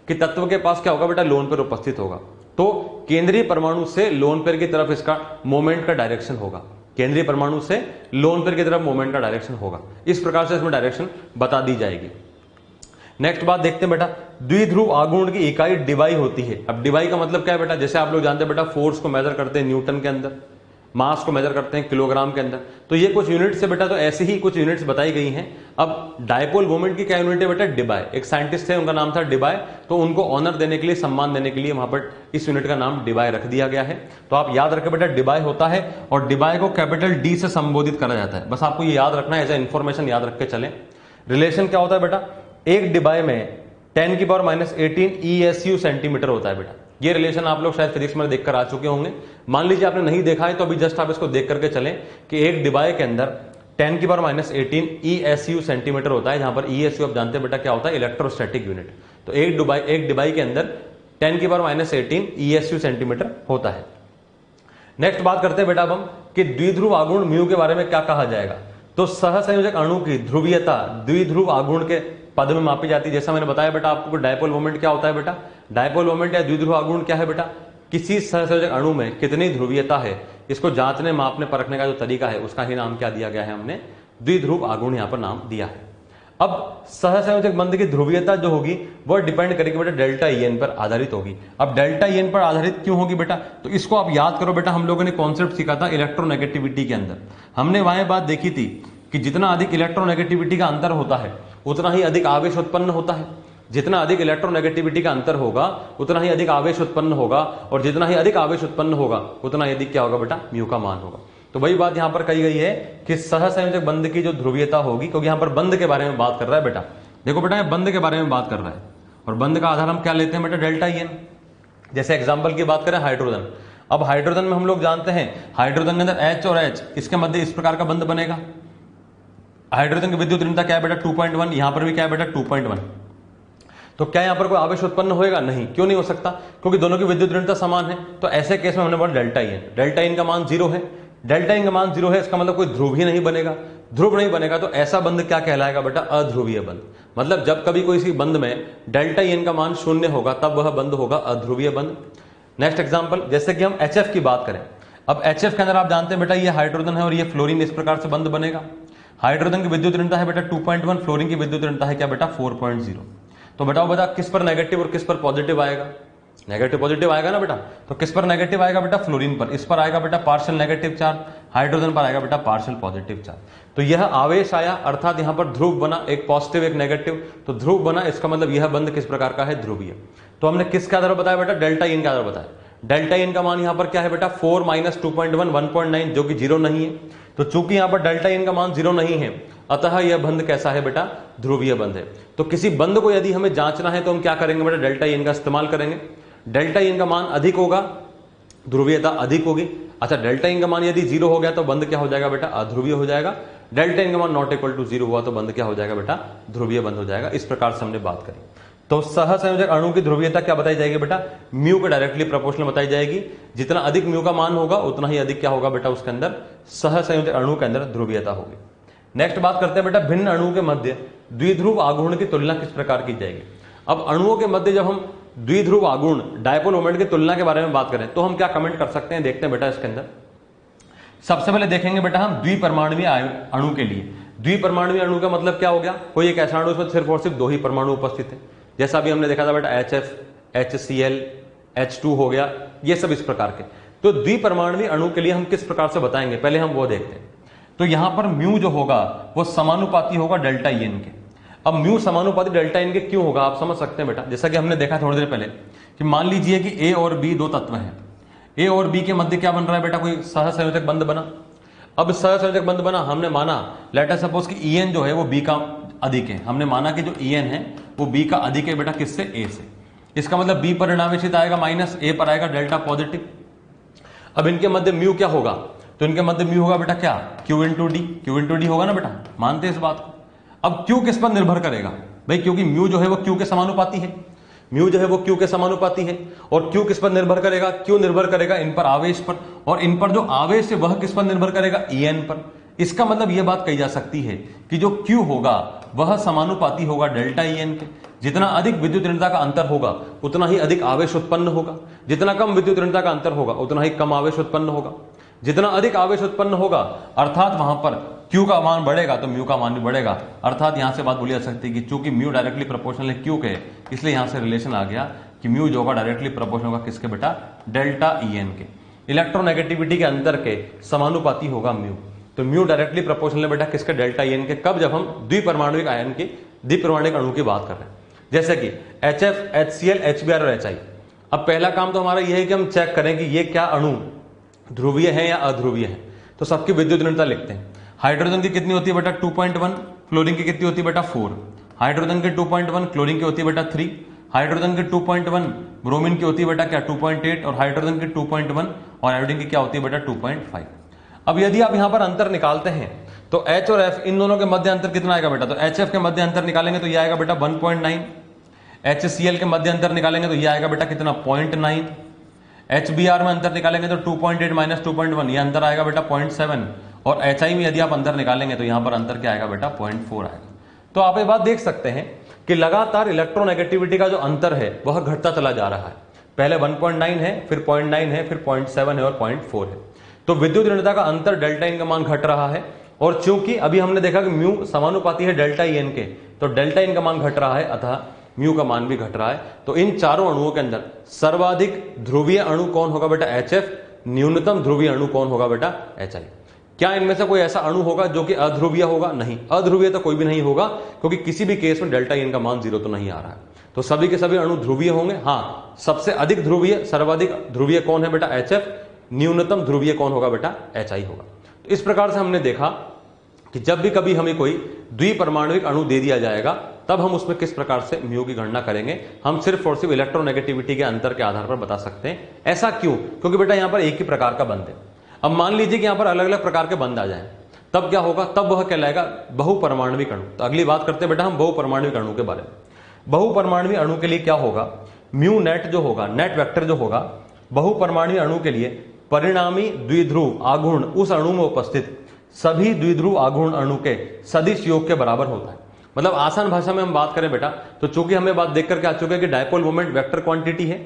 Speaker 1: कि तत्व के पास क्या होगा बेटा, लोन पेयर उपस्थित होगा, तो केंद्रीय परमाणु से लोन पेयर की तरफ इसका मोमेंट का डायरेक्शन होगा। केंद्रीय परमाणु से लोन पेयर की तरफ मोमेंट का डायरेक्शन होगा। इस प्रकार से इसमें डायरेक्शन बता दी जाएगी। नेक्स्ट बात देखते हैं बेटा, द्विध्रुव आघूर्ण की इकाई डिबाई होती है। अब डिबाई का मतलब क्या है बेटा, जैसे आप लोग जानते हैं बेटा, फोर्स को मेजर करते हैं न्यूटन के अंदर, मास को मेजर करते हैं किलोग्राम के अंदर, तो ये कुछ यूनिट्स है बेटा। तो ऐसे ही कुछ यूनिट्स बताई गई हैं। अब डायपोल मोमेंट की क्या यूनिट है बेटा, डिबाई। एक साइंटिस्ट थे, उनका नाम था डिबाई, तो उनको ऑनर देने के लिए, सम्मान देने के लिए वहां पर इस यूनिट का नाम डिबाई रख दिया गया है। तो आप याद रखें बेटा, डिबाई होता है और डिबाई को कैपिटल डी से संबोधित करा जाता है। बस आपको ये याद रखना है, एज ए इंफॉर्मेशन याद रख के चलें। रिलेशन क्या होता है बेटा, एक डिबाई में 10⁻18 ESU सेंटीमीटर होता है बेटा। ये रिलेशन आप लोग शायद फिजिक्स में देखकर आ चुके होंगे। मान लीजिए आपने नहीं देखा है तो अभी जस्ट आप इसको देख करके चलें कि एक डिबाई के अंदर 10⁻18 ESU सेंटीमीटर होता है, जहां पर ESU आप जानते हैं बेटा क्या होता है, इलेक्ट्रोस्टैटिक यूनिट। तो एक डिबाई के अंदर 10⁻18 ESU सेंटीमीटर होता है। नेक्स्ट बात करते हैं बेटा अब हम कि द्विध्रुव आघूर्ण म्यू के बारे में क्या कहा जाएगा। तो सहसंयोजक अणु की ध्रुवीयता द्विध्रुव आघूर्ण के पद में मापी जाती है। जैसा मैंने बताया बेटा आपको, डायपोल मोमेंट क्या होता है बेटा, डायपोल मोमेंट या द्विध्रुव आघूर्ण क्या है बेटा, किसी सहसंयोजक अणु में कितनी ध्रुवीयता है, इसको जांचने, मापने, परखने का जो तरीका है उसका ही नाम क्या दिया गया है, हमने द्विध्रुव आघूर्ण यहां पर नाम दिया है। अब सहसंयोजक बंध की ध्रुवीयता जो होगी वह डिपेंड करेगी बेटा डेल्टा ईएन पर आधारित होगी। अब डेल्टा ईएन पर आधारित क्यों होगी बेटा, तो इसको आप याद करो बेटा, हम लोगों ने कॉन्सेप्ट सीखा था इलेक्ट्रोनेगेटिविटी के अंदर। हमने वहां बात देखी थी कि जितना अधिक इलेक्ट्रोनेगेटिविटी का अंतर होता है उतना ही अधिक आवेश उत्पन्न होता है। जितना अधिक इलेक्ट्रोनेगेटिविटी का अंतर होगा उतना ही अधिक आवेश उत्पन्न होगा, और जितना ही अधिक आवेश उत्पन्न होगा उतना ही अधिक क्या होगा बेटा, म्यू का मान होगा। तो वही बात यहां पर कही गई है कि सहसंयोजक बंध की जो ध्रुवीयता होगी, क्योंकि यहां पर बंध के बारे में बात कर रहा है बेटा। देखो बेटा, यह बंध के बारे में बात कर रहा है, और बंध का आधार हम क्या लेते हैं बेटा, डेल्टा ईएन। जैसे एग्जाम्पल की बात करें हाइड्रोजन। अब हाइड्रोजन में हम लोग जानते हैं, हाइड्रोजन के अंदर H और H, इसके मध्य इस प्रकार का बंध बनेगा। हाइड्रोजन की विद्युत ऋणता क्या है बेटा, 2.1। यहां पर भी क्या है बेटा, 2.1। तो क्या यहां पर कोई आवेश उत्पन्न होएगा, नहीं। क्यों नहीं हो सकता, क्योंकि दोनों की विद्युत ऋणता समान है। तो ऐसे केस में हमने बोला डेल्टा ईएन, डेल्टा ईएन का मान 0 है। डेल्टा ईएन का मान 0 है, इसका मतलब कोई ध्रुव ही नहीं बनेगा। ध्रुव नहीं बनेगा तो ऐसा बंध क्या कहलाएगा बेटा, अध्रुवीय बंध। मतलब जब कभी कोई इसी बंध में डेल्टा ईएन का मान 0 होगा तब वह बंध होगा अध्रुवीय बंध। नेक्स्ट एग्जांपल, जैसे कि हम HF की बात करें। अब HF के अंदर आप जानते हैं बेटा ये हाइड्रोजन है और ये फ्लोरीन, इस प्रकार से बंध बनेगा। हाइड्रोजन की विद्युत ऋणता है बेटा 2.1, फ्लोरीन की विद्युत ऋणता है क्या बेटा 4.0। तो बताओ बेटा किस पर नेगेटिव और किस पर पॉजिटिव आएगा? नेगेटिव पॉजिटिव आएगा ना बेटा। तो किस पर नेगेटिव आएगा बेटा? फ्लोरीन पर। इस पर आएगा बेटा पार्शियल नेगेटिव चार्ज, हाइड्रोजन पर आएगा बेटा पार्शियल पॉजिटिव चार्ज। तो यह आवेश आया, अर्थात यहां पर ध्रुव बना, एक पॉजिटिव एक नेगेटिव, तो ध्रुव बना, इसका मतलब यह बंध किस प्रकार का है? ध्रुवीय। तो हमने किसके आधार पर बताया बेटा? डेल्टा इन के आधार पर बताया। डेल्टा इन का मान यहां पर क्या है बेटा? 4 - 2.1 1.9, जो कि 0 नहीं है। तो चूंकि यहां पर डेल्टा इन का मान 0 नहीं है, अतः यह बंध कैसा है बेटा? ध्रुवीय बंध है। तो किसी बंध को यदि हमें जांचना है तो हम क्या करेंगे बेटा? डेल्टा इन का इस्तेमाल करेंगे। डेल्टा इन का मान अधिक होगा, ध्रुवीयता अधिक होगी। अच्छा, डेल्टा इन का मान यदि 0 हो गया तो बंध क्या हो जाएगा बेटा? अध्रुवीय हो जाएगा। डेल्टा इन का मान नॉट इक्वल टू 0 हुआ तो बंध क्या हो जाएगा बेटा? ध्रुवीय बंध हो जाएगा। इस प्रकार से हमने बात करी। तो सहसंयोजक अणु की ध्रुवीयता क्या बताई जाएगी बेटा? म्यू के डायरेक्टली प्रोपोर्शनल बताई जाएगी। जितना अधिक म्यू का मान होगा उतना ही अधिक क्या होगा बेटा? उसके अंदर सहसंयोजक अणु के अंदर ध्रुवीयता होगी। नेक्स्ट बात करते हैं बेटा भिन्न अणुओं के मध्य द्विध्रुव आघूर्ण की तुलना किस प्रकार की जाएगी। अब अणुओं के मध्य जब हम द्विध्रुव आघूर्ण डायपोल मोमेंट की तुलना के बारे में बात करें तो हम क्या कमेंट कर सकते हैं? देखते हैं बेटा इसके अंदर। सबसे पहले देखेंगे बेटा हम द्विपरमाणुवीय अणु के लिए। द्विपरमाणुवीय अणु का मतलब क्या हो गया? कोई एक ऐसा अणु उसमें सिर्फ और सिर्फ 2 ही परमाणु उपस्थित है। जैसा अभी हमने देखा था बेटा HF, HCl, H2 हो गया, ये सब इस प्रकार के। तो द्विपरमाणुवीय अणु के लिए हम किस प्रकार से बताएंगे, पहले हम वो देखते हैं। तो यहां पर म्यू जो होगा वो समानुपाती होगा डेल्टा इन के। अब म्यू समानुपाती डेल्टा इन के क्यों होगा आप समझ सकते हैं बेटा। जैसा कि हमने देखा थोड़ी देर पहले कि मान लीजिए कि A और B 2 तत्व हैं। A और B के मध्य क्या बन रहा है बेटा? कोई सहसंयोजक बंध बना। अब सहसंयोजक बंध बना, हमने माना लेट अस सपोज कि EN जो है वो B का अधिक है। हमने माना कि जो EN है वो B का अधिक है बेटा किससे? A से। इसका मतलब B पर ऋणावेशित आएगा माइनस, A पर आएगा डेल्टा पॉजिटिव। अब इनके मध्य म्यू क्या होगा? तो इनके मध्य म्यू होगा बेटा क्या? Q into D. Q into D होगा ना बेटा, मानते हैं इस बात को। अब Q किस पर निर्भर करेगा भाई? क्योंकि म्यू जो है वो Q के समानुपाती है। म्यू जो है वो Q के समानुपाती है। और Q किस पर निर्भर करेगा? Q निर्भर करेगा इन पर आवेश पर, और इन पर जो आवेश है वह किस पर निर्भर करेगा? EN पर। इसका मतलब यह बात कही जा सकती है कि जो Q होगा वह समानुपाती होगा डेल्टा EN के। जितना अधिक विद्युत ऋणता का अंतर होगा उतना ही अधिक आवेश उत्पन्न होगा। जितना कम विद्युत ऋणता का अंतर होगा उतना ही कम आवेश उत्पन्न होगा। जितना अधिक आवेश उत्पन्न होगा अर्थात वहां पर Q का मान बढ़ेगा तो म्यू का मान भी बढ़ेगा। अर्थात यहां से बात बोली जा सकती है कि चूंकि म्यू डायरेक्टली प्रोपोर्शनल है Q के, इसलिए यहां से रिलेशन आ गया कि म्यू जो होगा डायरेक्टली प्रोपोर्शनल होगा किसके बेटा? डेल्टा EN के। इलेक्ट्रोनेगेटिविटी के अंतर के समानुपाती होगा म्यू। तो म्यू डायरेक्टली प्रोपोर्शनल है बेटा किसके? डेल्टा EN के। कब? जब हम द्विपरमाणुविक आयन की द्विपरमाणुविक अणु की बात कर रहे हैं, जैसे कि HF, HCl, HBr और HI। अब पहला काम तो हमारा यह है कि हम चेक करें कि ये क्या अणु ध्रुवीय है या अध्रुवीय है। तो सबकी विद्युत ऋणता लिखते हैं। हाइड्रोजन की कितनी होती है बेटा? 2.1। फ्लोरीन की कितनी होती है बेटा? 4। हाइड्रोजन की 2.1, क्लोरीन की होती है बेटा 3। हाइड्रोजन की 2.1, ब्रोमीन की होती है बेटा क्या? 2.8। और हाइड्रोजन की 2.1 और आयोडीन की क्या होती है बेटा? 2.5। अब यदि आप यहां पर अंतर निकालते हैं तो H और F इन दोनों के मध्य अंतर कितना आएगा बेटा? तो HF के मध्य अंतर निकालेंगे तो यह आएगा बेटा 1.9। HCl के मध्य अंतर निकालेंगे तो यह आएगा बेटा कितना? 0.9। HBr में अंतर निकालेंगे तो 2.8 माइनस 2.1, यह अंतर आएगा बेटा 0.7। और HI में यदि आप अंतर निकालेंगे तो यहां पर अंतर क्या आएगा बेटा? 0.4 आएगा। तो आप ये बात देख सकते हैं कि लगातार इलेक्ट्रोनेगेटिविटी का जो अंतर है वह घटता चला जा रहा है। पहले 1.9 है, फिर 0.9 है, फिर 0.7 है और 0.4 है। तो विद्युत ऋणता का अंतर डेल्टा इन का मान घट रहा है। और चूंकि अभी हमने देखा कि म्यू समानुपाती है डेल्टा EN के, तो डेल्टा इन का मान घट रहा है, अतः म्यू का मान भी घट रहा है। तो इन चारों अणुओं के अंदर सर्वाधिक ध्रुवीय अणु कौन होगा बेटा? HF। न्यूनतम ध्रुवीय अणु कौन होगा बेटा? HI। क्या इनमें से कोई ऐसा अणु होगा जो कि अध्रुवीय होगा? नहीं, अध्रुवीय तो कोई भी नहीं होगा, क्योंकि किसी भी केस में डेल्टा EN का मान 0 तो नहीं आ रहा है। तो सभी के सभी अणु ध्रुवीय होंगे। हाँ, सबसे अधिक ध्रुवीय, सर्वाधिक ध्रुवीय कौन है बेटा? HF। न्यूनतम ध्रुवीय कौन होगा बेटा? HI होगा। तो इस प्रकार से हमने देखा कि जब भी कभी हमें कोई द्विपरमाणुविक अणु दे दिया जाएगा तब हम उसमें किस प्रकार से म्यू की गणना करेंगे। हम सिर्फ और सिर्फ इलेक्ट्रोनेगेटिविटी के अंतर के आधार पर बता सकते हैं। ऐसा क्यों? क्योंकि बेटा यहां पर एक ही प्रकार का बंध है। अब मान लीजिए कि यहां पर अलग अलग प्रकार के बंध आ जाए, तब क्या होगा? तब वह कहलाएगा बहुपरमाणुविक अणु। तो अगली बात करते हैं बेटा हम बहुपरमाणुविक अणु के बारे में। बहुपरमाणुविक अणु के लिए क्या होगा? म्यू नेट जो होगा, नेट वेक्टर जो होगा बहुपरमाणुविक अणु के लिए परिणामी द्विध्रुव आघूर्ण उस अणु में उपस्थित सभी द्विध्रुव आघूर्ण अणु के सदिश योग के बराबर होता है। मतलब आसान भाषा में हम बात करें बेटा, तो चूंकि हमें बात देख करके आ चुके हैं कि डायपोल मोमेंट वेक्टर क्वांटिटी है,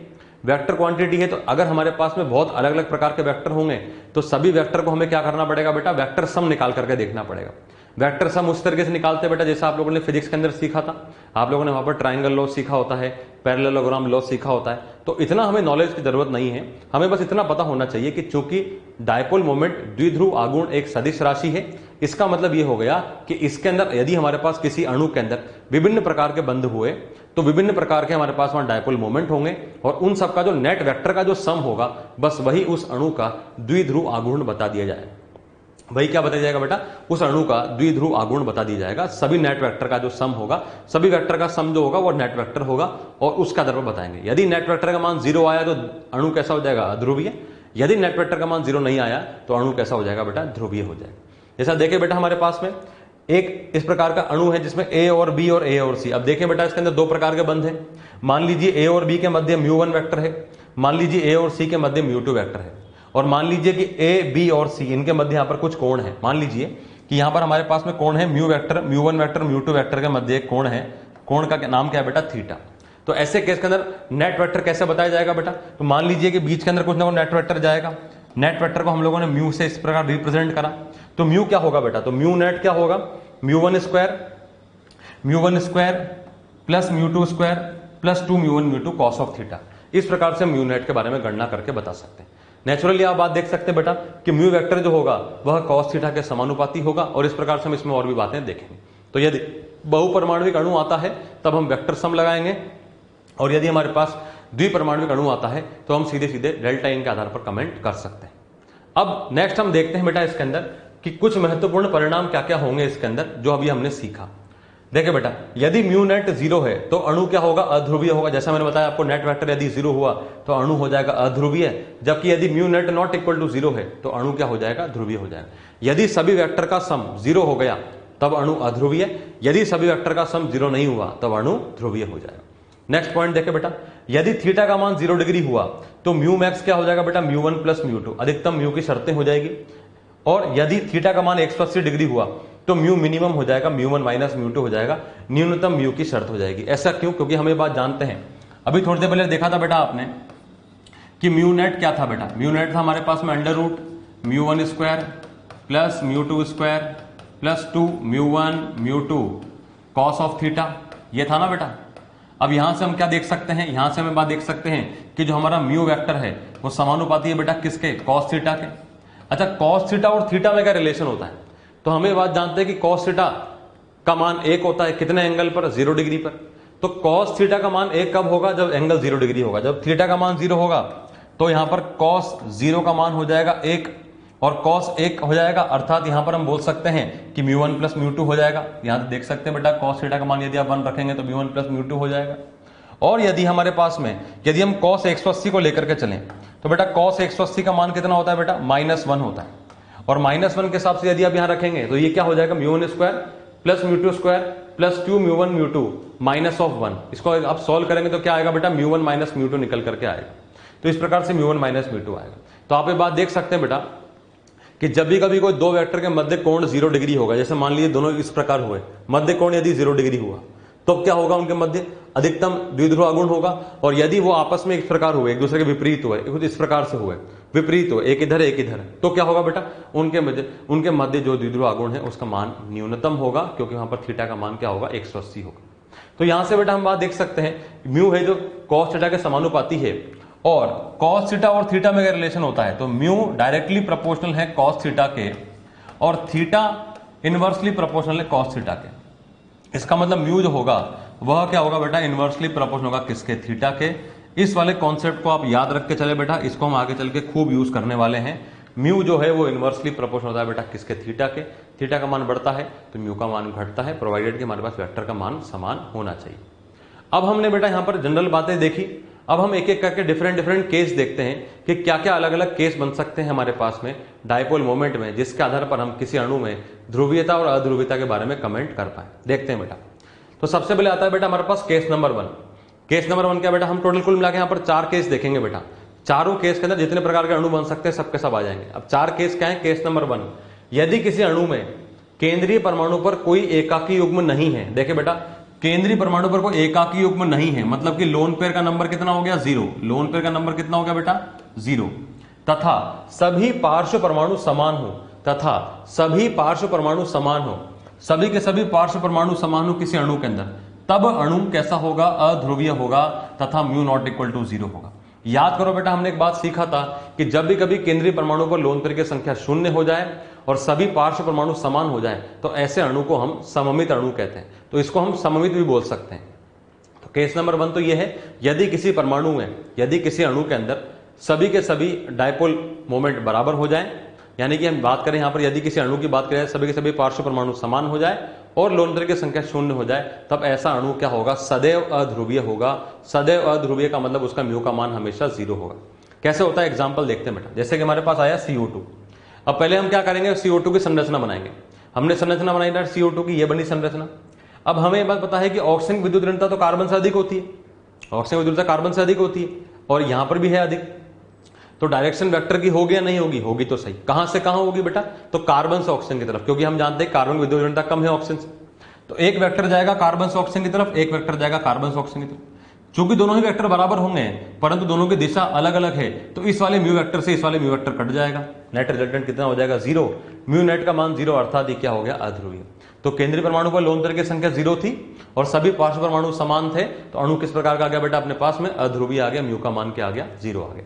Speaker 1: वेक्टर क्वांटिटी है, तो अगर हमारे पास में बहुत अलग अलग प्रकार के वेक्टर होंगे तो सभी वेक्टर को हमें क्या करना पड़ेगा बेटा, वेक्टर सम निकाल करके देखना पड़ेगा। वेक्टर सम उस तरीके से निकालते हैं बेटा जैसा आप लोगों ने फिजिक्स के अंदर सीखा था, आप लोगों ने वहां पर ट्रायंगल लॉ सीखा होता है, पैरेललोग्राम लॉ सीखा होता है। तो इतना हमें नॉलेज की जरूरत नहीं है, हमें बस इतना पता होना चाहिए कि चूंकि डायपोल मोमेंट द्विध्रुव आघूर्ण एक सदिश राशि है, इसका मतलब ये हो गया कि इसके अंदर यदि हमारे पास किसी अणु के अंदर विभिन्न प्रकार के बंध हुए तो विभिन्न प्रकार के हमारे पास वहां डायपोल मोमेंट होंगे और उन सबका जो नेट वेक्टर का जो सम होगा बस वही उस अणु का द्विध्रुव आघूर्ण बता दिया जाएगा। वही क्या बताया जाएगा बेटा, उस अणु का द्विध्रुव आघूर्ण बता दिया जाएगा। सभी नेट वेक्टर का जो सम होगा, सभी वेक्टर का सम जो होगा वो नेट वेक्टर होगा और उसका आधार पर बताएंगे। यदि नेट वेक्टर का मान 0 आया तो अणु कैसा हो जाएगा, अध्रुवीय। यदि नेट वेक्टर का मान 0 नहीं आया तो अणु कैसा हो जाएगा बेटा, ध्रुवीय हो जाएगा। जैसा देखिए बेटा हमारे पास में एक इस प्रकार का अणु है जिसमें A और B और A और C। अब देखें बेटा इसके अंदर दो प्रकार के बंध हैं। मान लीजिए A और B के मध्य μ1 वेक्टर है, मान लीजिए A और C के मध्य μ2 वेक्टर है, और मान लीजिए कि A, B और C इनके मध्य यहां पर कुछ कोण है। मान लीजिए कि यहां पर हमारे पास में कोण है म्यू वेक्टर, μ1 वेक्टर, μ2 वेक्टर के मध्य एक कोण है, कोण का नाम क्या है बेटा, थीटा। तो ऐसे केस के अंदर नेट वेक्टर कैसे बताया जाएगा बेटा, तो मान लीजिए कि बीच के अंदर कुछ ना कुछ नेट वेक्टर जाएगा। नेट वेक्टर को हम लोगों ने म्यू से इस प्रकार रिप्रेजेंट करा, तो म्यू क्या होगा बेटा, तो म्यू नेट क्या होगा, μ1 square plus μ2 square plus 2 μ1 μ2 cos of theta. इस प्रकार से म्यू नेट के बारे में गणना करके बता सकते हैं। नेचुरली आप बात देख सकते हैं बेटा कि म्यू वेक्टर जो होगा वह कॉस थीटा के समानुपाती होगा और इस प्रकार से हम इसमें और भी बातें देखेंगे। तो यदि बहुपरमाणविक अणु आता है तब हम वेक्टर सम लगाएंगे, और यदि हमारे पास द्विपरमाणविक अणु आता है तो हम सीधे सीधे डेल्टा इन के आधार पर कमेंट कर सकते हैं। अब नेक्स्ट हम देखते हैं बेटा इसके अंदर कि कुछ महत्वपूर्ण परिणाम क्या क्या होंगे इसके अंदर जो अभी हमने सीखा। देखिए बेटा यदि म्यू नेट 0 है तो अणु क्या होगा, अध्रुवीय होगा। जैसा मैंने बताया आपको, नेट वेक्टर यदि 0 हुआ तो अणु हो जाएगा अध्रुवीय, जबकि यदि mu net not equal to 0 है तो अणु क्या हो जाएगा, ध्रुवीय हो जाएगा। यदि सभी वेक्टर का सम 0 हो गया तब अणु अध्रुवीय, यदि सभी वेक्टर का सम 0 नहीं हुआ तब अणु ध्रुवीय हो जाएगा। नेक्स्ट पॉइंट देखे बेटा, यदि थीटा का मान 0 डिग्री हुआ तो म्यू मैक्स क्या हो जाएगा बेटा, μ1 प्लस μ2, अधिकतम म्यू की शर्तें हो जाएगी। और यदि थीटा का मान 180 डिग्री हुआ तो म्यू मिनिमम हो जाएगा, μ1 माइनस μ2 हो जाएगा, न्यूनतम म्यू की शर्त हो जाएगी। ऐसा क्यों, क्योंकि हम ये बात जानते हैं, अभी थोड़ी देर पहले देखा था बेटा आपने कि म्यू नेट क्या था बेटा, म्यू नेट था हमारे पास में under root μ1 square plus μ2 square plus 2 μ1 μ2 cos of theta, ये था ना बेटा। अब यहां से हम क्या देख सकते हैं, यहां से हम बात देख सकते हैं कि जो हमारा म्यू वेक्टर है वो समानुपाती है बेटा किसके, कॉस थीटा के। अच्छा, कॉस थीटा और थीटा में क्या रिलेशन होता है, तो हमें बात जानते हैं कि कॉस थीटा का मान 1 होता है कितने एंगल पर, 0 डिग्री पर। तो कॉस थीटा का मान 1 कब होगा, जब एंगल 0 डिग्री होगा। जब थीटा का मान 0 होगा तो यहां पर कॉस 0 का मान हो जाएगा 1 और कॉस 1 हो जाएगा, अर्थात यहां पर हम बोल सकते हैं कि μ1 प्लस μ2 हो जाएगा। यहां देख सकते हैं बेटा कॉस थीटा का मान यदि आप 1 रखेंगे तो μ1 प्लस μ2 हो जाएगा। और यदि हमारे पास में यदि हम कॉस 180 को लेकर के चलें तो बेटा कॉस 180 का मान कितना होता है बेटा, -1 होता है। और -1 के हिसाब से यदि आप यहां रखेंगे तो ये क्या हो जाएगा, μ1 square plus μ2 square plus 2 μ1 μ2 minus of 1। इसको आप सॉल्व करेंगे तो क्या आएगा बेटा, μ1 माइनस μ2 निकल करके आएगा। तो इस प्रकार से μ1 माइनस μ2 आएगा। तो आप ये बात देख सकते हैं बेटा कि जब भी कभी कोई दो वेक्टर के मध्य कोण 0 डिग्री होगा, जैसे मान लीजिए दोनों इस प्रकार हुए, मध्य कोण यदि 0 डिग्री हुआ तो क्या होगा, उनके मध्य अधिकतम द्विध्रुव आघूर्ण होगा। और यदि वो आपस में इस प्रकार हुए, एक दूसरे के विपरीत हुए, इस प्रकार से हुए, विपरीत हुए, एक इधर एक इधर, तो क्या होगा बेटा, उनके मध्य जो द्विध्रुव आघूर्ण है उसका मान न्यूनतम होगा, क्योंकि वहां पर थीटा का मान क्या होगा, 180 होगा। तो यहां से बेटा हम बात देख सकते हैं, म्यू है जो कॉस थीटा के समानुपाती है, और कॉस थीटा और थीटा में क्या रिलेशन होता है, तो म्यू डायरेक्टली प्रोपोर्शनल है कॉस थीटा के और थीटा इनवर्सली प्रोपोर्शनल है कॉस थीटा के। इसका मतलब म्यू जो होगा वह क्या होगा बेटा, इनवर्सली प्रोपोर्शनल होगा किसके, थीटा के। इस वाले कॉन्सेप्ट को आप याद रख के चले बेटा, इसको हम आगे चल के खूब यूज करने वाले हैं। म्यू जो है वो इनवर्सली प्रोपोर्शनल होता है बेटा किसके, थीटा के। थीटा का मान बढ़ता है तो म्यू का मान घटता है, प्रोवाइडेड कि हमारे पास वेक्टर का मान समान होना चाहिए। अब हमने बेटा यहां पर जनरल बातें देखी, अब हम एक एक करके डिफरेंट केस देखते हैं कि क्या क्या अलग अलग केस बन सकते हैं हमारे पास में डायपोल मोमेंट में, जिसके आधार पर हम किसी अणु में ध्रुवीयता और अध्रुवीयता के बारे में कमेंट कर पाए। देखते हैं बेटा, तो सबसे पहले आता है बेटा हमारे पास केस नंबर 1। केस नंबर 1 क्या बेटा, हम टोटल कुल मिला के यहाँ पर 4 केस देखेंगे बेटा। चारों केस के अंदर जितने प्रकार के अणु बन सकते हैं सबके सब आ जाएंगे। अब 4 केस क्या है। केस नंबर 1, यदि किसी अणु में केंद्रीय परमाणु पर कोई एकाकी युग्म नहीं है, देखिए बेटा केंद्रीय परमाणु पर कोई एकाकी युग्म नहीं है, मतलब कि लोन पेयर का नंबर कितना हो गया 0, लोन पेयर का नंबर कितना हो गया बेटा 0, तथा सभी पार्श्व परमाणु समान हो, तथा सभी पार्श्व परमाणु समान हो, सभी के सभी पार्श्व परमाणु समान हो किसी अणु के अंदर, तब अणु कैसा होगा, अध्रुवीय होगा तथा म्यू नॉट इक्वल टू 0 होगा। याद करो बेटा, हमने एक बात सीखा था कि जब भी कभी केंद्रीय परमाणु पर लोन पेयर की संख्या 0 हो जाए और सभी पार्श्व परमाणु समान हो जाए तो ऐसे अणु को हम सममित अणु कहते हैं, तो इसको हम सममित भी बोल सकते हैं। तो केस नंबर 1 तो ये है, यदि किसी परमाणु में, यदि किसी अणु के अंदर सभी के सभी डायपोल मोमेंट बराबर हो जाए, यानी कि हम बात करें यहां पर यदि किसी अणु की बात करें सभी के सभी पार्श्व परमाणु समान हो जाए और लोन पेयर की संख्या 0 हो जाए, तब ऐसा अणु क्या होगा, सदैव अध्रुवीय होगा। सदैव अध्रुवीय का मतलब उसका म्यू का मान हमेशा 0 होगा। कैसे होता है एग्जांपल देखते हैं बेटा। जैसे कि हमारे पास आया CO2, अब पहले हम क्या करेंगे, CO2 की संरचना बनाएंगे। हमने संरचना बनाई ना CO2 की, ये बनी संरचना। अब हमें बात पता है कि ऑक्सीजन की विद्युत ऋणता तो कार्बन से अधिक होती है, ऑक्सीजन की विद्युत ऋणता कार्बन से अधिक होती है और यहां पर भी है अधिक, तो डायरेक्शन वेक्टर की होगी या नहीं होगी, होगी तो सही। कहां से कहां होगी बेटा, तो कार्बन से ऑक्सीजन की तरफ, क्योंकि हम जानते हैं कार्बन की विद्युत ऋणता कम है ऑक्सीजन से, तो एक वेक्टर जाएगा कार्बन से ऑक्सीजन की तरफ, एक वेक्टर जाएगा कार्बन से ऑक्सीजन की तरफ। चूंकि दोनों ही वेक्टर बराबर होंगे परंतु दोनों की दिशा अलग अलग है, तो इस वाले म्यू वेक्टर से इस वाले म्यू वेक्टर कट जाएगा, नेट रिजल्टेंट कितना हो जाएगा 0, म्यू नेट का मान 0, अर्थात ये क्या हो गया, अध्रुवीय। तो केंद्रीय परमाणु पर लोन पेयर की संख्या 0 थी और सभी पार्श्व परमाणु समान थे, तो अणु किस प्रकार का आ गया बेटा अपने पास में, अध्रुवीय आ गया, म्यू का मान क्या आ गया, 0 आ गया।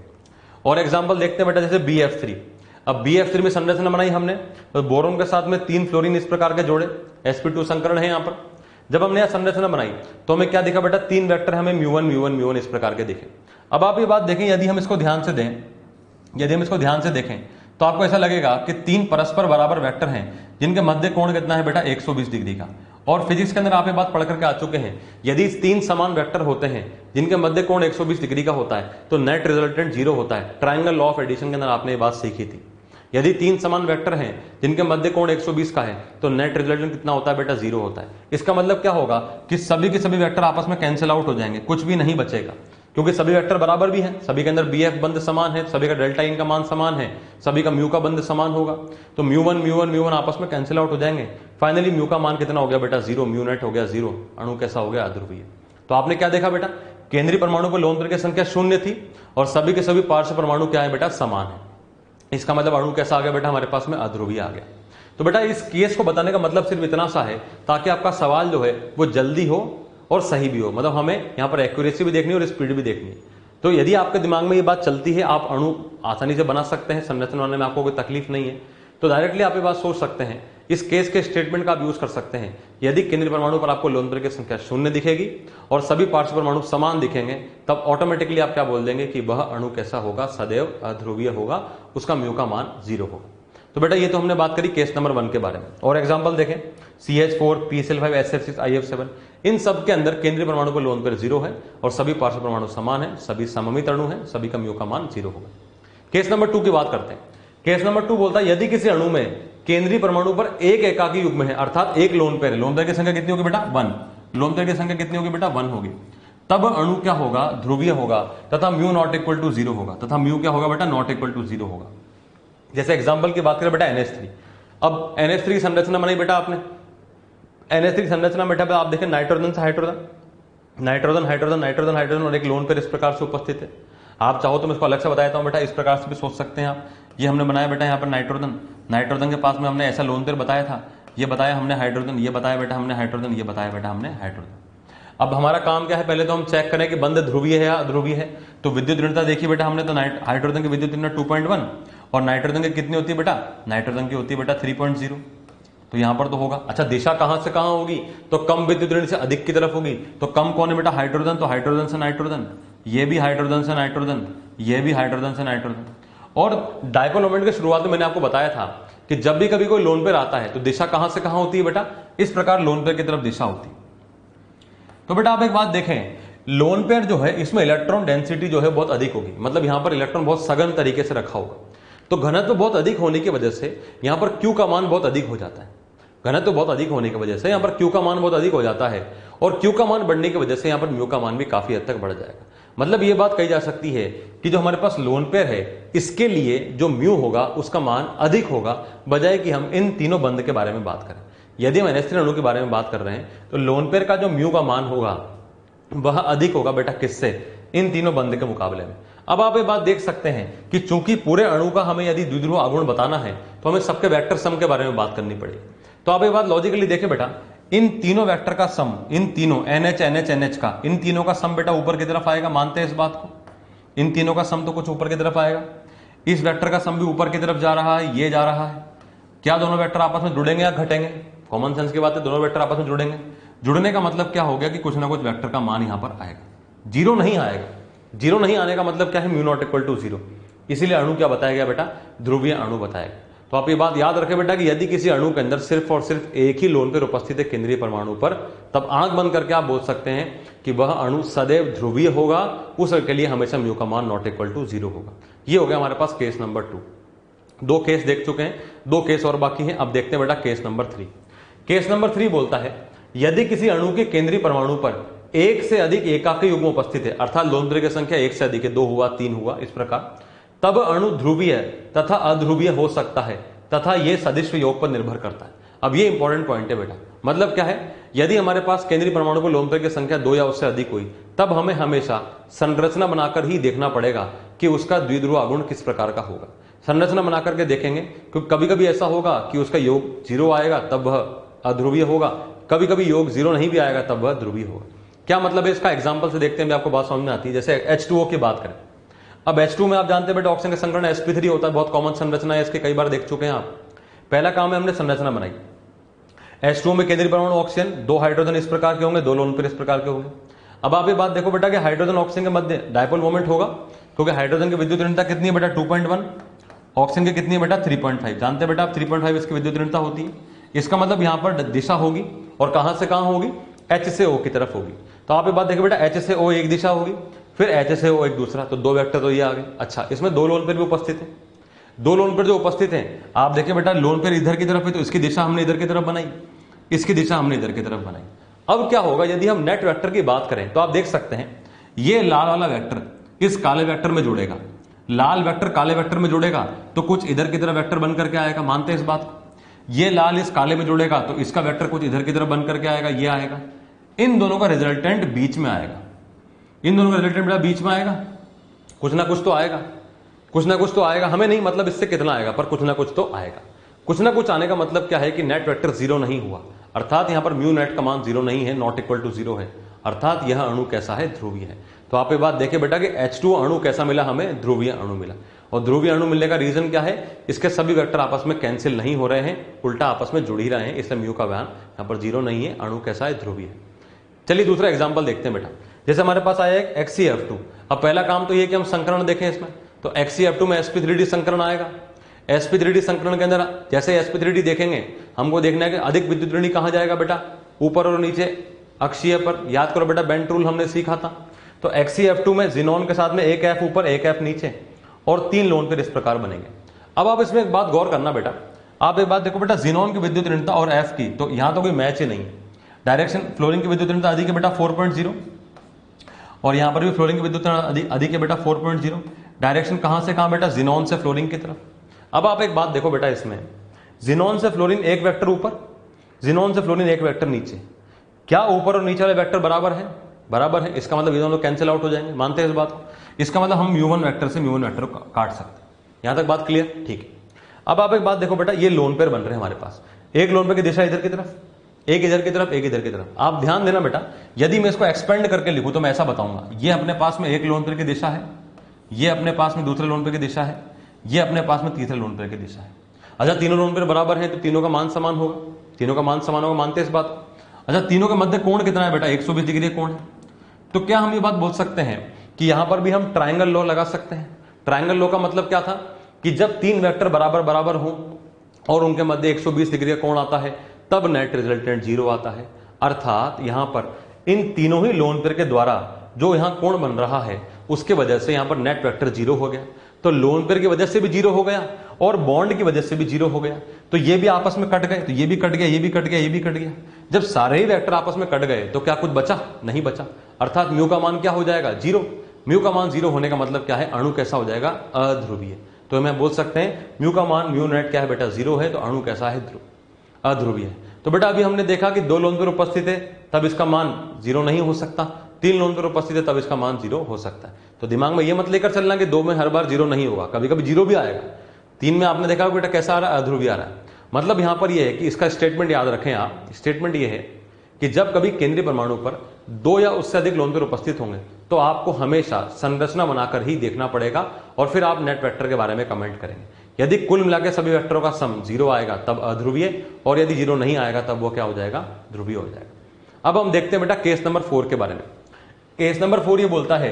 Speaker 1: और एग्जाम्पल देखते हैं बेटा, जैसे BF3। अब BF3 में संरचना बनाई हमने, तो बोरोन के साथ में 3 फ्लोरीन इस प्रकार के जोड़े, sp2 संकरण है यहां पर। जब हमने यह संरचना बनाई तो हमें क्या दिखा बेटा, 3 वेक्टर हमें μ1 μ1 μ1 इस प्रकार के दिखे। अब आप ये बात देखें, यदि हम इसको ध्यान से दें, यदि हम इसको ध्यान से देखें तो आपको ऐसा लगेगा कि 3 परस्पर बराबर वेक्टर हैं जिनके मध्य कोण कितना है बेटा, 120 डिग्री का। और फिजिक्स के अंदर आप ये बात पढ़ करके आ चुके हैं, यदि 3 समान वेक्टर होते हैं जिनके मध्य कोण 120 डिग्री का होता है तो नेट रिजल्टेंट 0 होता है। ट्रायंगल लॉ ऑफ एडिशन के अंदर आपने ये बात सीखी थी। यदि 3 समान वेक्टर हैं जिनके मध्य कोण 120 का है तो नेट रिजल्टेंट कितना होता है बेटा, 0 होता है। इसका मतलब क्या होगा कि सभी के सभी वेक्टर आपस में कैंसिल आउट हो जाएंगे, कुछ भी नहीं बचेगा, क्योंकि सभी वेक्टर बराबर भी हैं, सभी के अंदर BF बंध समान है, सभी का डेल्टा इन का मान समान है, सभी का म्यू का बंध समान होगा, तो μ1 μ1 μ1 आपस में कैंसिल आउट हो जाएंगे। फाइनली म्यू का मान कितना हो गया बेटा, 0, म्यू नेट हो गया 0, अणु कैसा हो गया, अध्रुवीय। तो आपने क्या देखा बेटा, केंद्रीय परमाणु पर लोन पेयर की संख्या 0 थी और सभी के सभी पार्श्व परमाणु क्या है बेटा, समान है। इसका मतलब अणु कैसा आ गया बेटा, हमारे पास में अध्रुवीय आ गया। तो बेटा इस केस को बताने का मतलब सिर्फ इतना सा है ताकि आपका सवाल जो है वो जल्दी हो और सही भी हो, मतलब हमें यहां पर एक्यूरेसी भी देखनी है और स्पीड भी देखनी है। तो यदि आपके दिमाग में ये बात चलती है, आप अणु आसानी से बना सकते हैं, संरचना बनाने में आपको कोई तकलीफ नहीं है, तो डायरेक्टली आप ये बात सोच सकते हैं। इस केस के स्टेटमेंट का आप यूज कर सकते हैं, यदि केंद्रीय परमाणु पर आपको लोन पेयर की संख्या 0 दिखेगी और सभी पार्श्व परमाणु समान दिखेंगे, तब ऑटोमेटिकली आप क्या बोल देंगे कि वह अणु कैसा होगा, सदैव अध्रुवीय होगा, उसका म्यू का मान 0 होगा। तो बेटा ये तो हमने बात करी केस नंबर 1 के बारे में। और एग्जांपल देखें, CH4 PCl5 SF6 IF7, इन सब के अंदर केंद्रीय परमाणु पर लोन पेयर 0 है और सभी पार्श्व परमाणु समान है, सभी सममित अणु है, सभी का म्यू का मान 0 होगा। केस नंबर 2 की बात करते हैं। केस नंबर 2 बोलता है यदि किसी अणु में केंद्रीय परमाणु पर एक एकाकी युग्म है, अर्थात एक लोन पेयर है, लोन पेयर की संख्या कितनी होगी बेटा, 1, लोन पेयर की संख्या कितनी होगी बेटा, 1 होगी, तब अणु क्या होगा, ध्रुवीय होगा तथा म्यू नॉट इक्वल टू 0 होगा, तथा म्यू क्या होगा बेटा, नॉट इक्वल टू 0 होगा। जैसे एग्जांपल की बात करें बेटा NH3। अब NH3 की संरचना बनाई बेटा आपने, NH3 की संरचना बेटा आप देखें, नाइट्रोजन से hydrogen, nitrogen hydrogen nitrogen hydrogen और एक लोन पेयर इस प्रकार से उपस्थित है। आप चाहो तो मैं इसको अलग से बता देता हूं बेटा, इस प्रकार से भी सोच सकते हैं आप। ये हमने बनाया बेटा यहाँ पर नाइट्रोजन, नाइट्रोजन के पास में हमने ऐसा लोन पेयर बताया था, ये बताया हमने हाइड्रोजन, ये बताया बेटा हमने हाइड्रोजन, ये बताया बेटा हमने हाइड्रोजन। अब हमारा काम क्या है, पहले तो हम चेक करें कि बंध ध्रुवीय है या अध्रुवीय है। तो विद्युत ऋणता देखी बेटा हमने, तो हाइड्रोजन की विद्युत ऋणता 2.1 और नाइट्रोजन की कितनी होती है बेटा, नाइट्रोजन की होती है बेटा 3.0, तो यहां पर तो होगा। अच्छा दिशा कहां से कहां होगी, तो कम विद्युत ऋण से अधिक की तरफ होगी। तो कम कौन है बेटा, हाइड्रोजन, तो हाइड्रोजन से नाइट्रोजन, ये भी हाइड्रोजन से नाइट्रोजन, ये भी हाइड्रोजन से नाइट्रोजन। और डायपोल मोमेंट की शुरुआत में मैंने आपको बताया था कि जब भी कभी कोई लोन पेयर आता है तो दिशा कहां से कहां होती है बेटा, इस प्रकार लोन पेयर की तरफ दिशा होती है। तो बेटा आप एक बात देखें, लोन पेयर जो है इसमें इलेक्ट्रॉन डेंसिटी जो है बहुत अधिक होगी, मतलब यहां पर इलेक्ट्रॉन बहुत सघन तरीके से रखा होगा। तो घनत्व बहुत अधिक होने की वजह से यहां पर Q का मान बहुत अधिक हो जाता है, घनत्व बहुत अधिक होने की वजह से यहां पर Q का मान बहुत अधिक हो जाता है, और Q का मान बढ़ने की वजह से यहां पर म्यू का मान भी काफी हद तक बढ़ जाएगा। मतलब यह बात कही जा सकती है कि जो हमारे पास लोन पेयर है इसके लिए जो म्यू होगा उसका मान अधिक होगा, बजाय कि हम इन तीनों बंध के बारे में बात करें। यदि हम NH3 अणु के बारे में बात कर रहे हैं तो लोन पेयर का जो म्यू का मान होगा वह अधिक होगा बेटा किससे, इन तीनों बंध के मुकाबले में। अब आप ये बात देख सकते हैं कि चूंकि पूरे अणु का हमें यदि द्विध्रुव आघूर्ण बताना है तो हमें सबके वेक्टर सम के बारे में बात करनी पड़ेगी। तो आप ये बात लॉजिकली देखें बेटा, इन तीनों वेक्टर का सम, इन तीनों NH NH NH का, इन तीनों का सम बेटा ऊपर की तरफ आएगा। मानते हैं इस बात को, इन तीनों का सम तो कुछ ऊपर की तरफ आएगा। इस वेक्टर का सम भी ऊपर की तरफ जा रहा है, ये जा रहा है। क्या दोनों वेक्टर आपस में जुड़ेंगे या घटेंगे? कॉमन सेंस की बात है, दोनों वेक्टर आपस में जुड़ेंगे। जुड़ने का मतलब क्या हो गया कि कुछ ना कुछ वेक्टर का मान यहां पर आएगा, जीरो नहीं आएगा। जीरो नहीं आने का मतलब क्या है, mu not equal to zero. इसीलिए अणु क्या बताया गया बेटा, ध्रुवीय अणु बताया गया। तो आप ये बात याद रखें बेटा कि यदि किसी अणु के अंदर सिर्फ और सिर्फ एक ही लोन पेयर उपस्थित है केंद्रीय परमाणु पर, तब आंख बंद करके आप बोल सकते हैं कि वह अणु सदैव ध्रुवीय होगा, उस के लिए हमेशा म्यू का मान नॉट इक्वल टू जीरो होगा। ये हो गया हमारे पास केस नंबर 2। 2 केस देख चुके हैं, 2 केस और बाकी हैं। अब देखते हैं बेटा केस नंबर 3। केस नंबर 3 बोलता है यदि किसी अणु के केंद्रीय परमाणु पर एक से अधिक एकाकी युग्म उपस्थित है, अर्थात लोन पेयर की संख्या एक से अधिक है, 2 हुआ 3 हुआ इस प्रकार, तब अणु ध्रुवीय तथा अध्रुवीय हो सकता है तथा यह सदिश योग पर निर्भर करता है। अब ये इंपॉर्टेंट पॉइंट है बेटा, मतलब क्या है, यदि हमारे पास केंद्रीय परमाणु पर लोन पेयर की संख्या 2 या उससे अधिक हुई, तब हमें हमेशा संरचना बनाकर ही देखना पड़ेगा कि उसका द्विध्रुव आघूर्ण किस प्रकार का होगा। संरचना बनाकर के देखेंगे, क्योंकि कभी कभी ऐसा होगा कि उसका योग 0 आएगा तब वह अध्रुवीय होगा, कभी कभी योग 0 नहीं भी आएगा तब वह ध्रुवीय होगा। क्या मतलब है इसका, एग्जाम्पल से देखते हैं, आपको बात समझ में आती है। जैसे H2O की बात करें, अब H2 में आप जानते हैं बेटा ऑक्सीजन का संकरण sp3 होता है, बहुत कॉमन संरचना है इसके, कई बार देख चुके हैं आप। पहला काम है हमने संरचना बनाई। H2O में केंद्रीय परमाणु ऑक्सीजन, 2 हाइड्रोजन इस प्रकार के होंगे, 2 लोन पेयर इस प्रकार के होंगे। अब आप ये बात देखो बेटा कि हाइड्रोजन ऑक्सीजन के मध्य डायपोल मोमेंट होगा, क्योंकि हाइड्रोजन की विद्युत ऋणता कितनी है बेटा 2.1, ऑक्सीजन की कितनी है बेटा 3.5। जानते हैं बेटा आप 3.5 इसकी विद्युत ऋणता होती है। इसका मतलब यहां पर दिशा होगी और कहां से कहां होगी, H से O की तरफ होगी। तो आप ये बात देखो बेटा H से O एक दिशा होगी, फिर H से O एक दूसरा, तो 2 वेक्टर तो ये आ गए। अच्छा, इसमें 2 लोन पेयर भी उपस्थित है। 2 लोन पेयर जो उपस्थित हैं, आप देखिए बेटा लोन पेयर इधर की तरफ है तो इसकी दिशा हमने इधर की तरफ बनाई, इसकी दिशा हमने इधर की तरफ बनाई। अब क्या होगा, यदि हम नेट वेक्टर की बात करें तो आप देख सकते हैं ये लाल वाला वेक्टर इस काले वेक्टर में जुड़ेगा, लाल वेक्टर काले वेक्टर में जुड़ेगा तो कुछ इधर की तरफ वेक्टर बन करके आएगा। मानते हैं इस बात को। ये लाल इस काले में जुड़ेगा तो इसका वेक्टर कुछ इधर की तरफ बन करके आएगा, ये आएगा। इन दोनों का रिजल्टेंट बीच में आएगा, इन दोनों का रिजल्टेंट बेटा बीच में आएगा। कुछ ना कुछ तो आएगा, कुछ ना कुछ तो आएगा। हमें नहीं मतलब इससे कितना आएगा, पर कुछ ना कुछ तो आएगा। कुछ ना कुछ आने का मतलब क्या है कि नेट वेक्टर 0 नहीं हुआ, अर्थात यहां पर म्यू नेट का मान 0 नहीं है, नॉट इक्वल टू 0 है, अर्थात यह अणु कैसा है, ध्रुवीय है। तो आप ये बात देखिए बेटा कि H2 अणु कैसा मिला हमें, ध्रुवीय अणु मिला। और ध्रुवीय अणु मिलने का रीजन क्या है, इसके सभी वेक्टर आपस में कैंसिल नहीं हो रहे हैं, उल्टा आपस में जुड़ ही रहे हैं, इसलिए म्यू का मान यहां पर 0 नहीं है, अणु कैसा है, ध्रुवीय है। चलिए दूसरा एग्जाम्पल देखते हैं बेटा। जैसे हमारे पास आया एक HCF2। अब पहला काम तो ये कि हम संकरण देखें इसमें, तो HCF2 में sp3d संकरण आएगा। sp3d संकरण के अंदर जैसे sp3d देखेंगे, हमको देखना है कि अधिक विद्युत ऋणी कहां जाएगा बेटा, ऊपर और नीचे अक्षीय पर। याद करो बेटा बेंट रूल हमने सीखा था। तो HCF2 में जिनोन के साथ में एक F ऊपर एक F नीचे और 3 लोन पेयर इस प्रकार बनेंगे। अब आप इसमें एक बात गौर करना बेटा, आप एक बात देखो बेटा, जिनोन की विद्युत ऋणता और F की, तो यहां तो कोई मैच ही नहीं है। डायरेक्शन फ्लोरीन की विद्युत ऋणता अधिक है बेटा 4.0 और यहां पर भी फ्लोरीन की विद्युत अधिक है बेटा 4.0। डायरेक्शन कहां से कहां बेटा, जिनोन से फ्लोरीन की तरफ। अब आप एक बात देखो बेटा, इसमें जिनोन से फ्लोरीन एक वेक्टर ऊपर, जिनोन से फ्लोरीन एक वेक्टर नीचे। क्या ऊपर और नीचे वाले वेक्टर बराबर है, बराबर है। इसका मतलब ये दोनों कैंसिल आउट हो जाएंगे। मानते हैं इस बात को। इसका मतलब हम म्यू1 वेक्टर से म्यू1 वेक्टर को काट सकते हैं। यहां तक बात क्लियर, ठीक है। अब आप एक बात देखो बेटा, ये लोन पेयर बन रहे हैं हमारे पास। एक लोन पेयर की दिशा इधर की तरफ, एक इधर की तरफ, एक इधर की तरफ। आप ध्यान देना बेटा, यदि मैं इसको एक्सपेंड करके लिखूं तो मैं ऐसा बताऊंगा, ये अपने पास में एक लोन पेयर की दिशा है, ये अपने पास में दूसरे लोन पेयर की दिशा है, ये अपने पास में तीसरे लोन पेयर की दिशा है। अच्छा, तीनों लोन पेयर बराबर हैं तो तीनों का मान समान होगा, तीनों का मान समान होगा। मानते हैं इस बात को। अच्छा, तीनों के मध्य कोण कितना है बेटा, 120 डिग्री कोण है। तो क्या हम ये बात बोल सकते हैं कि यहां पर भी हम ट्रायंगल लॉ लगा सकते हैं। ट्रायंगल लॉ का मतलब क्या था कि जब 3 वेक्टर बराबर बराबर हो और उनके मध्य 120 डिग्री का कोण आता है, तब नेट रिजल्टेंट 0 आता है। अर्थात यहां पर इन तीनों ही लोन पेयर के द्वारा जो यहां कोण बन रहा है, उसके वजह से यहां पर नेट वेक्टर 0 हो गया। तो लोन पेयर की वजह से भी 0 हो गया और बॉन्ड की वजह से भी 0 हो गया। तो ये भी आपस में कट गए, तो ये भी कट गया, ये भी कट गया, ये भी कट गया। जब सारे ही वेक्टर आपस में कट गए तो क्या कुछ बचा, नहीं बचा। अर्थात म्यू का मान क्या हो जाएगा, 0। म्यू का मान 0 होने का मतलब क्या है, अणु कैसा हो जाएगा, अध्रुवीय। तो मैं बोल सकते हैं म्यू का मान म्यू नेट क्या है बेटा, 0 है, तो अणु कैसा है, अध्रुवीय है। तो बेटा अभी हमने देखा कि 2 लोन पेयर उपस्थित है तब इसका मान 0 नहीं हो सकता, 3 लोन पेयर उपस्थित है तब इसका मान 0 हो सकता है। तो दिमाग में ये मत लेकर चलना कि 2 में हर बार 0 नहीं होगा, कभी कभी 0 भी आएगा। 3 में आपने देखा बेटा कैसा आ रहा है, अध्रुवीय आ रहा है। मतलब यहां पर यह है कि इसका स्टेटमेंट याद रखें आप, स्टेटमेंट यह है कि जब कभी केंद्रीय परमाणु पर 2 या उससे अधिक लोन पेयर उपस्थित होंगे तो आपको हमेशा संरचना बनाकर ही देखना पड़ेगा और फिर आप नेट वेक्टर के बारे में कमेंट करेंगे। यदि कुल मिलाकर सभी वेक्टरों का सम 0 आएगा तब अध्रुवीय, और यदि 0 नहीं आएगा तब वो क्या हो जाएगा, ध्रुवीय हो जाएगा। अब हम देखते हैं बेटा केस नंबर 4 के बारे में। केस नंबर 4 ये बोलता है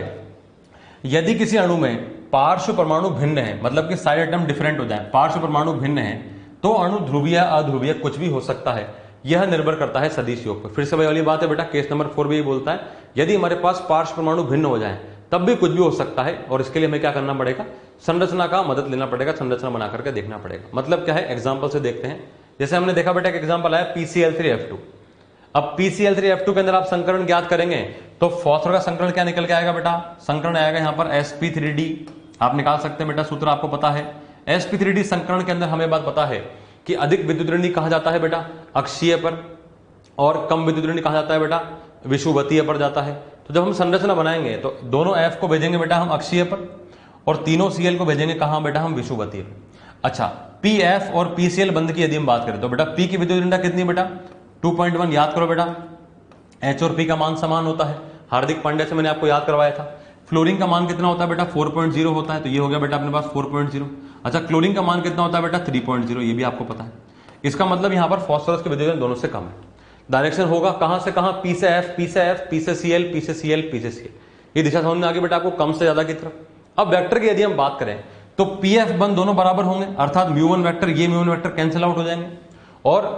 Speaker 1: यदि किसी अणु में पार्श्व परमाणु भिन्न है, मतलब कि साइड एटम डिफरेंट हो जाए, पार्श्व परमाणु भिन्न है, तो अणु ध्रुवीय अध्रुवीय कुछ भी हो सकता है। यह निर्भर करता है सदिश योग पर। फिर से वही वाली बात है बेटा, केस नंबर 4 भी ये बोलता है यदि हमारे पास पार्श्व परमाणु भिन्न हो जाए तब भी कुछ भी हो सकता है, और इसके लिए हमें क्या करना पड़ेगा, संरचना का मदद लेना पड़ेगा, संरचना बना करके देखना पड़ेगा। मतलब क्या है, एग्जाम्पल से देखते हैं। जैसे हमने देखा बेटा एक एग्जाम्पल आया PCl3F2। अब PCl3F2 के अंदर आप संकरण ज्ञात करेंगे तो फॉस्फोरस का संकरण क्या निकल के आएगा बेटा, संकरण आएगा यहाँ पर sp3d। आप निकाल सकते हैं बेटा, सूत्र आपको पता है। sp3d संकरण के अंदर हमें बात पता है कि अधिक विद्युत ऋणी कहा जाता है बेटा अक्षीय पर, और कम विद्युत ऋणी कहा जाता है बेटा विषुवतीय पर जाता है। तो जब हम संरचना बनाएंगे तो दोनों F को भेजेंगे बेटा हम अक्षीय पर, और तीनों Cl को भेजेंगे कहां बेटा, हम विषुवतीय पर। अच्छा, PF और PCl बंध की यदि हम बात करें तो बेटा P की विद्युत ऋणता कितनी बेटा, 2.1। याद करो बेटा, H और P का मान समान होता है, हार्दिक पांड्या से मैंने आपको याद करवाया था। फ्लोरीन का मान कितना होता है बेटा, 4.0 होता है, तो ये हो गया बेटा अपने पास 4.0। अच्छा, क्लोरीन का मान कितना होता है बेटा, 3.0, ये भी आपको पता है। इसका मतलब यहां पर फास्फोरस की विद्युत दोनों से कम है। डायरेक्शन होगा कहां से कहां, P से F, P से F, P से Cl, P से Cl, P से Cl। ये दिशा समझ में आ गई बेटा आपको, कम से ज्यादा की तरफ। अब वेक्टर की यदि हम बात करें तो PF बंद दोनों बराबर होंगे, अर्थात μ1 वेक्टर ये μ1 वेक्टर कैंसिल आउट हो जाएंगे, और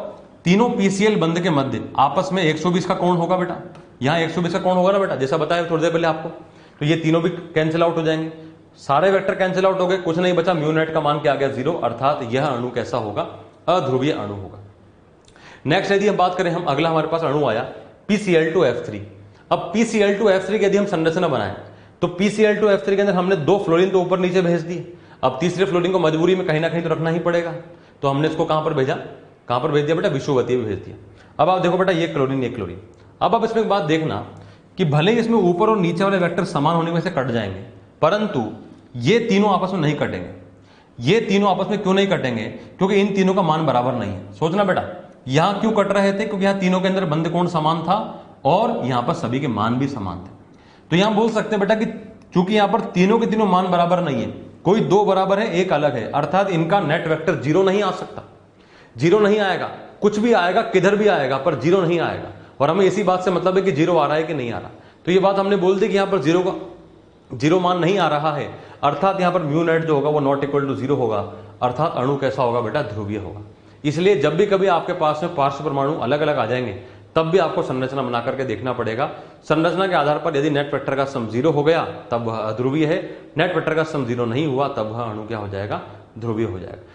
Speaker 1: तीनों PCl बंद के मध्य आपस में 120 का कोण होगा बेटा। यहां 120 का कोण होगा ना बेटा, जैसा बताया थोड़ी देर पहले आपको। तो ये तीनों भी कैंसिल आउट हो जाएंगे, सारे वेक्टर कैंसिल आउट हो गए, कुछ नहीं बचा, म्यू नेट का मान क्या आ गया, 0, अर्थात यह अणु कैसा होगा, अध्रुवीय अणु होगा। नेक्स्ट यदि हम बात करें, हम अगला हमारे पास अणु आया PCl2F3। अब PCl2F3 की यदि हम संरचना बनाएं तो PCl2F3 के अंदर हमने 2 फ्लोरीन तो ऊपर नीचे भेज दिए। अब तीसरे फ्लोरीन को मजबूरी में कहीं ना कहीं तो रखना ही पड़ेगा, तो हमने इसको कहां पर भेजा, कहां पर भेज दिया बेटा, विषुवतीय भी भेज दिया। अब आप देखो बेटा, ये क्लोरीन, ये क्लोरीन। अब आप इसमें एक बात देखना कि भले ही इसमें ऊपर और नीचे वाले वेक्टर समान होने में से कट जाएंगे, परंतु ये तीनों आपस में नहीं कटेंगे। ये तीनों आपस में क्यों नहीं कटेंगे, क्योंकि इन तीनों का मान बराबर नहीं है। सोचना बेटा, यहां क्यों कट रहे थे, क्योंकि यहां तीनों के अंदर बंध कोण समान था और यहां पर सभी के मान भी समान थे। तो यहां बोल सकते हैं बेटा कि चूंकि यहां पर तीनों के तीनों मान बराबर नहीं है, कोई 2 बराबर है, एक अलग है, अर्थात इनका नेट वेक्टर 0 नहीं आ सकता। 0 नहीं आएगा, कुछ भी आएगा, किधर भी आएगा, पर 0 नहीं आएगा। और हमें इसी बात से मतलब है कि 0 आ रहा है कि नहीं आ रहा। तो ये बात हमने बोल दी कि यहां पर 0 मान नहीं आ रहा है, अर्थात यहां पर म्यू नेट जो होगा वो नॉट इक्वल टू 0 होगा, अर्थात अणु कैसा होगा बेटा, ध्रुवीय होगा। इसलिए जब भी कभी आपके पास में पार्श्व परमाणु अलग अलग आ जाएंगे तब भी आपको संरचना बना करके देखना पड़ेगा। संरचना के आधार पर यदि नेट वेक्टर का सम 0 हो गया तब वह अध्रुवीय है, नेट वेक्टर का सम 0 नहीं हुआ तब वह अणु क्या हो जाएगा, ध्रुवीय हो जाएगा।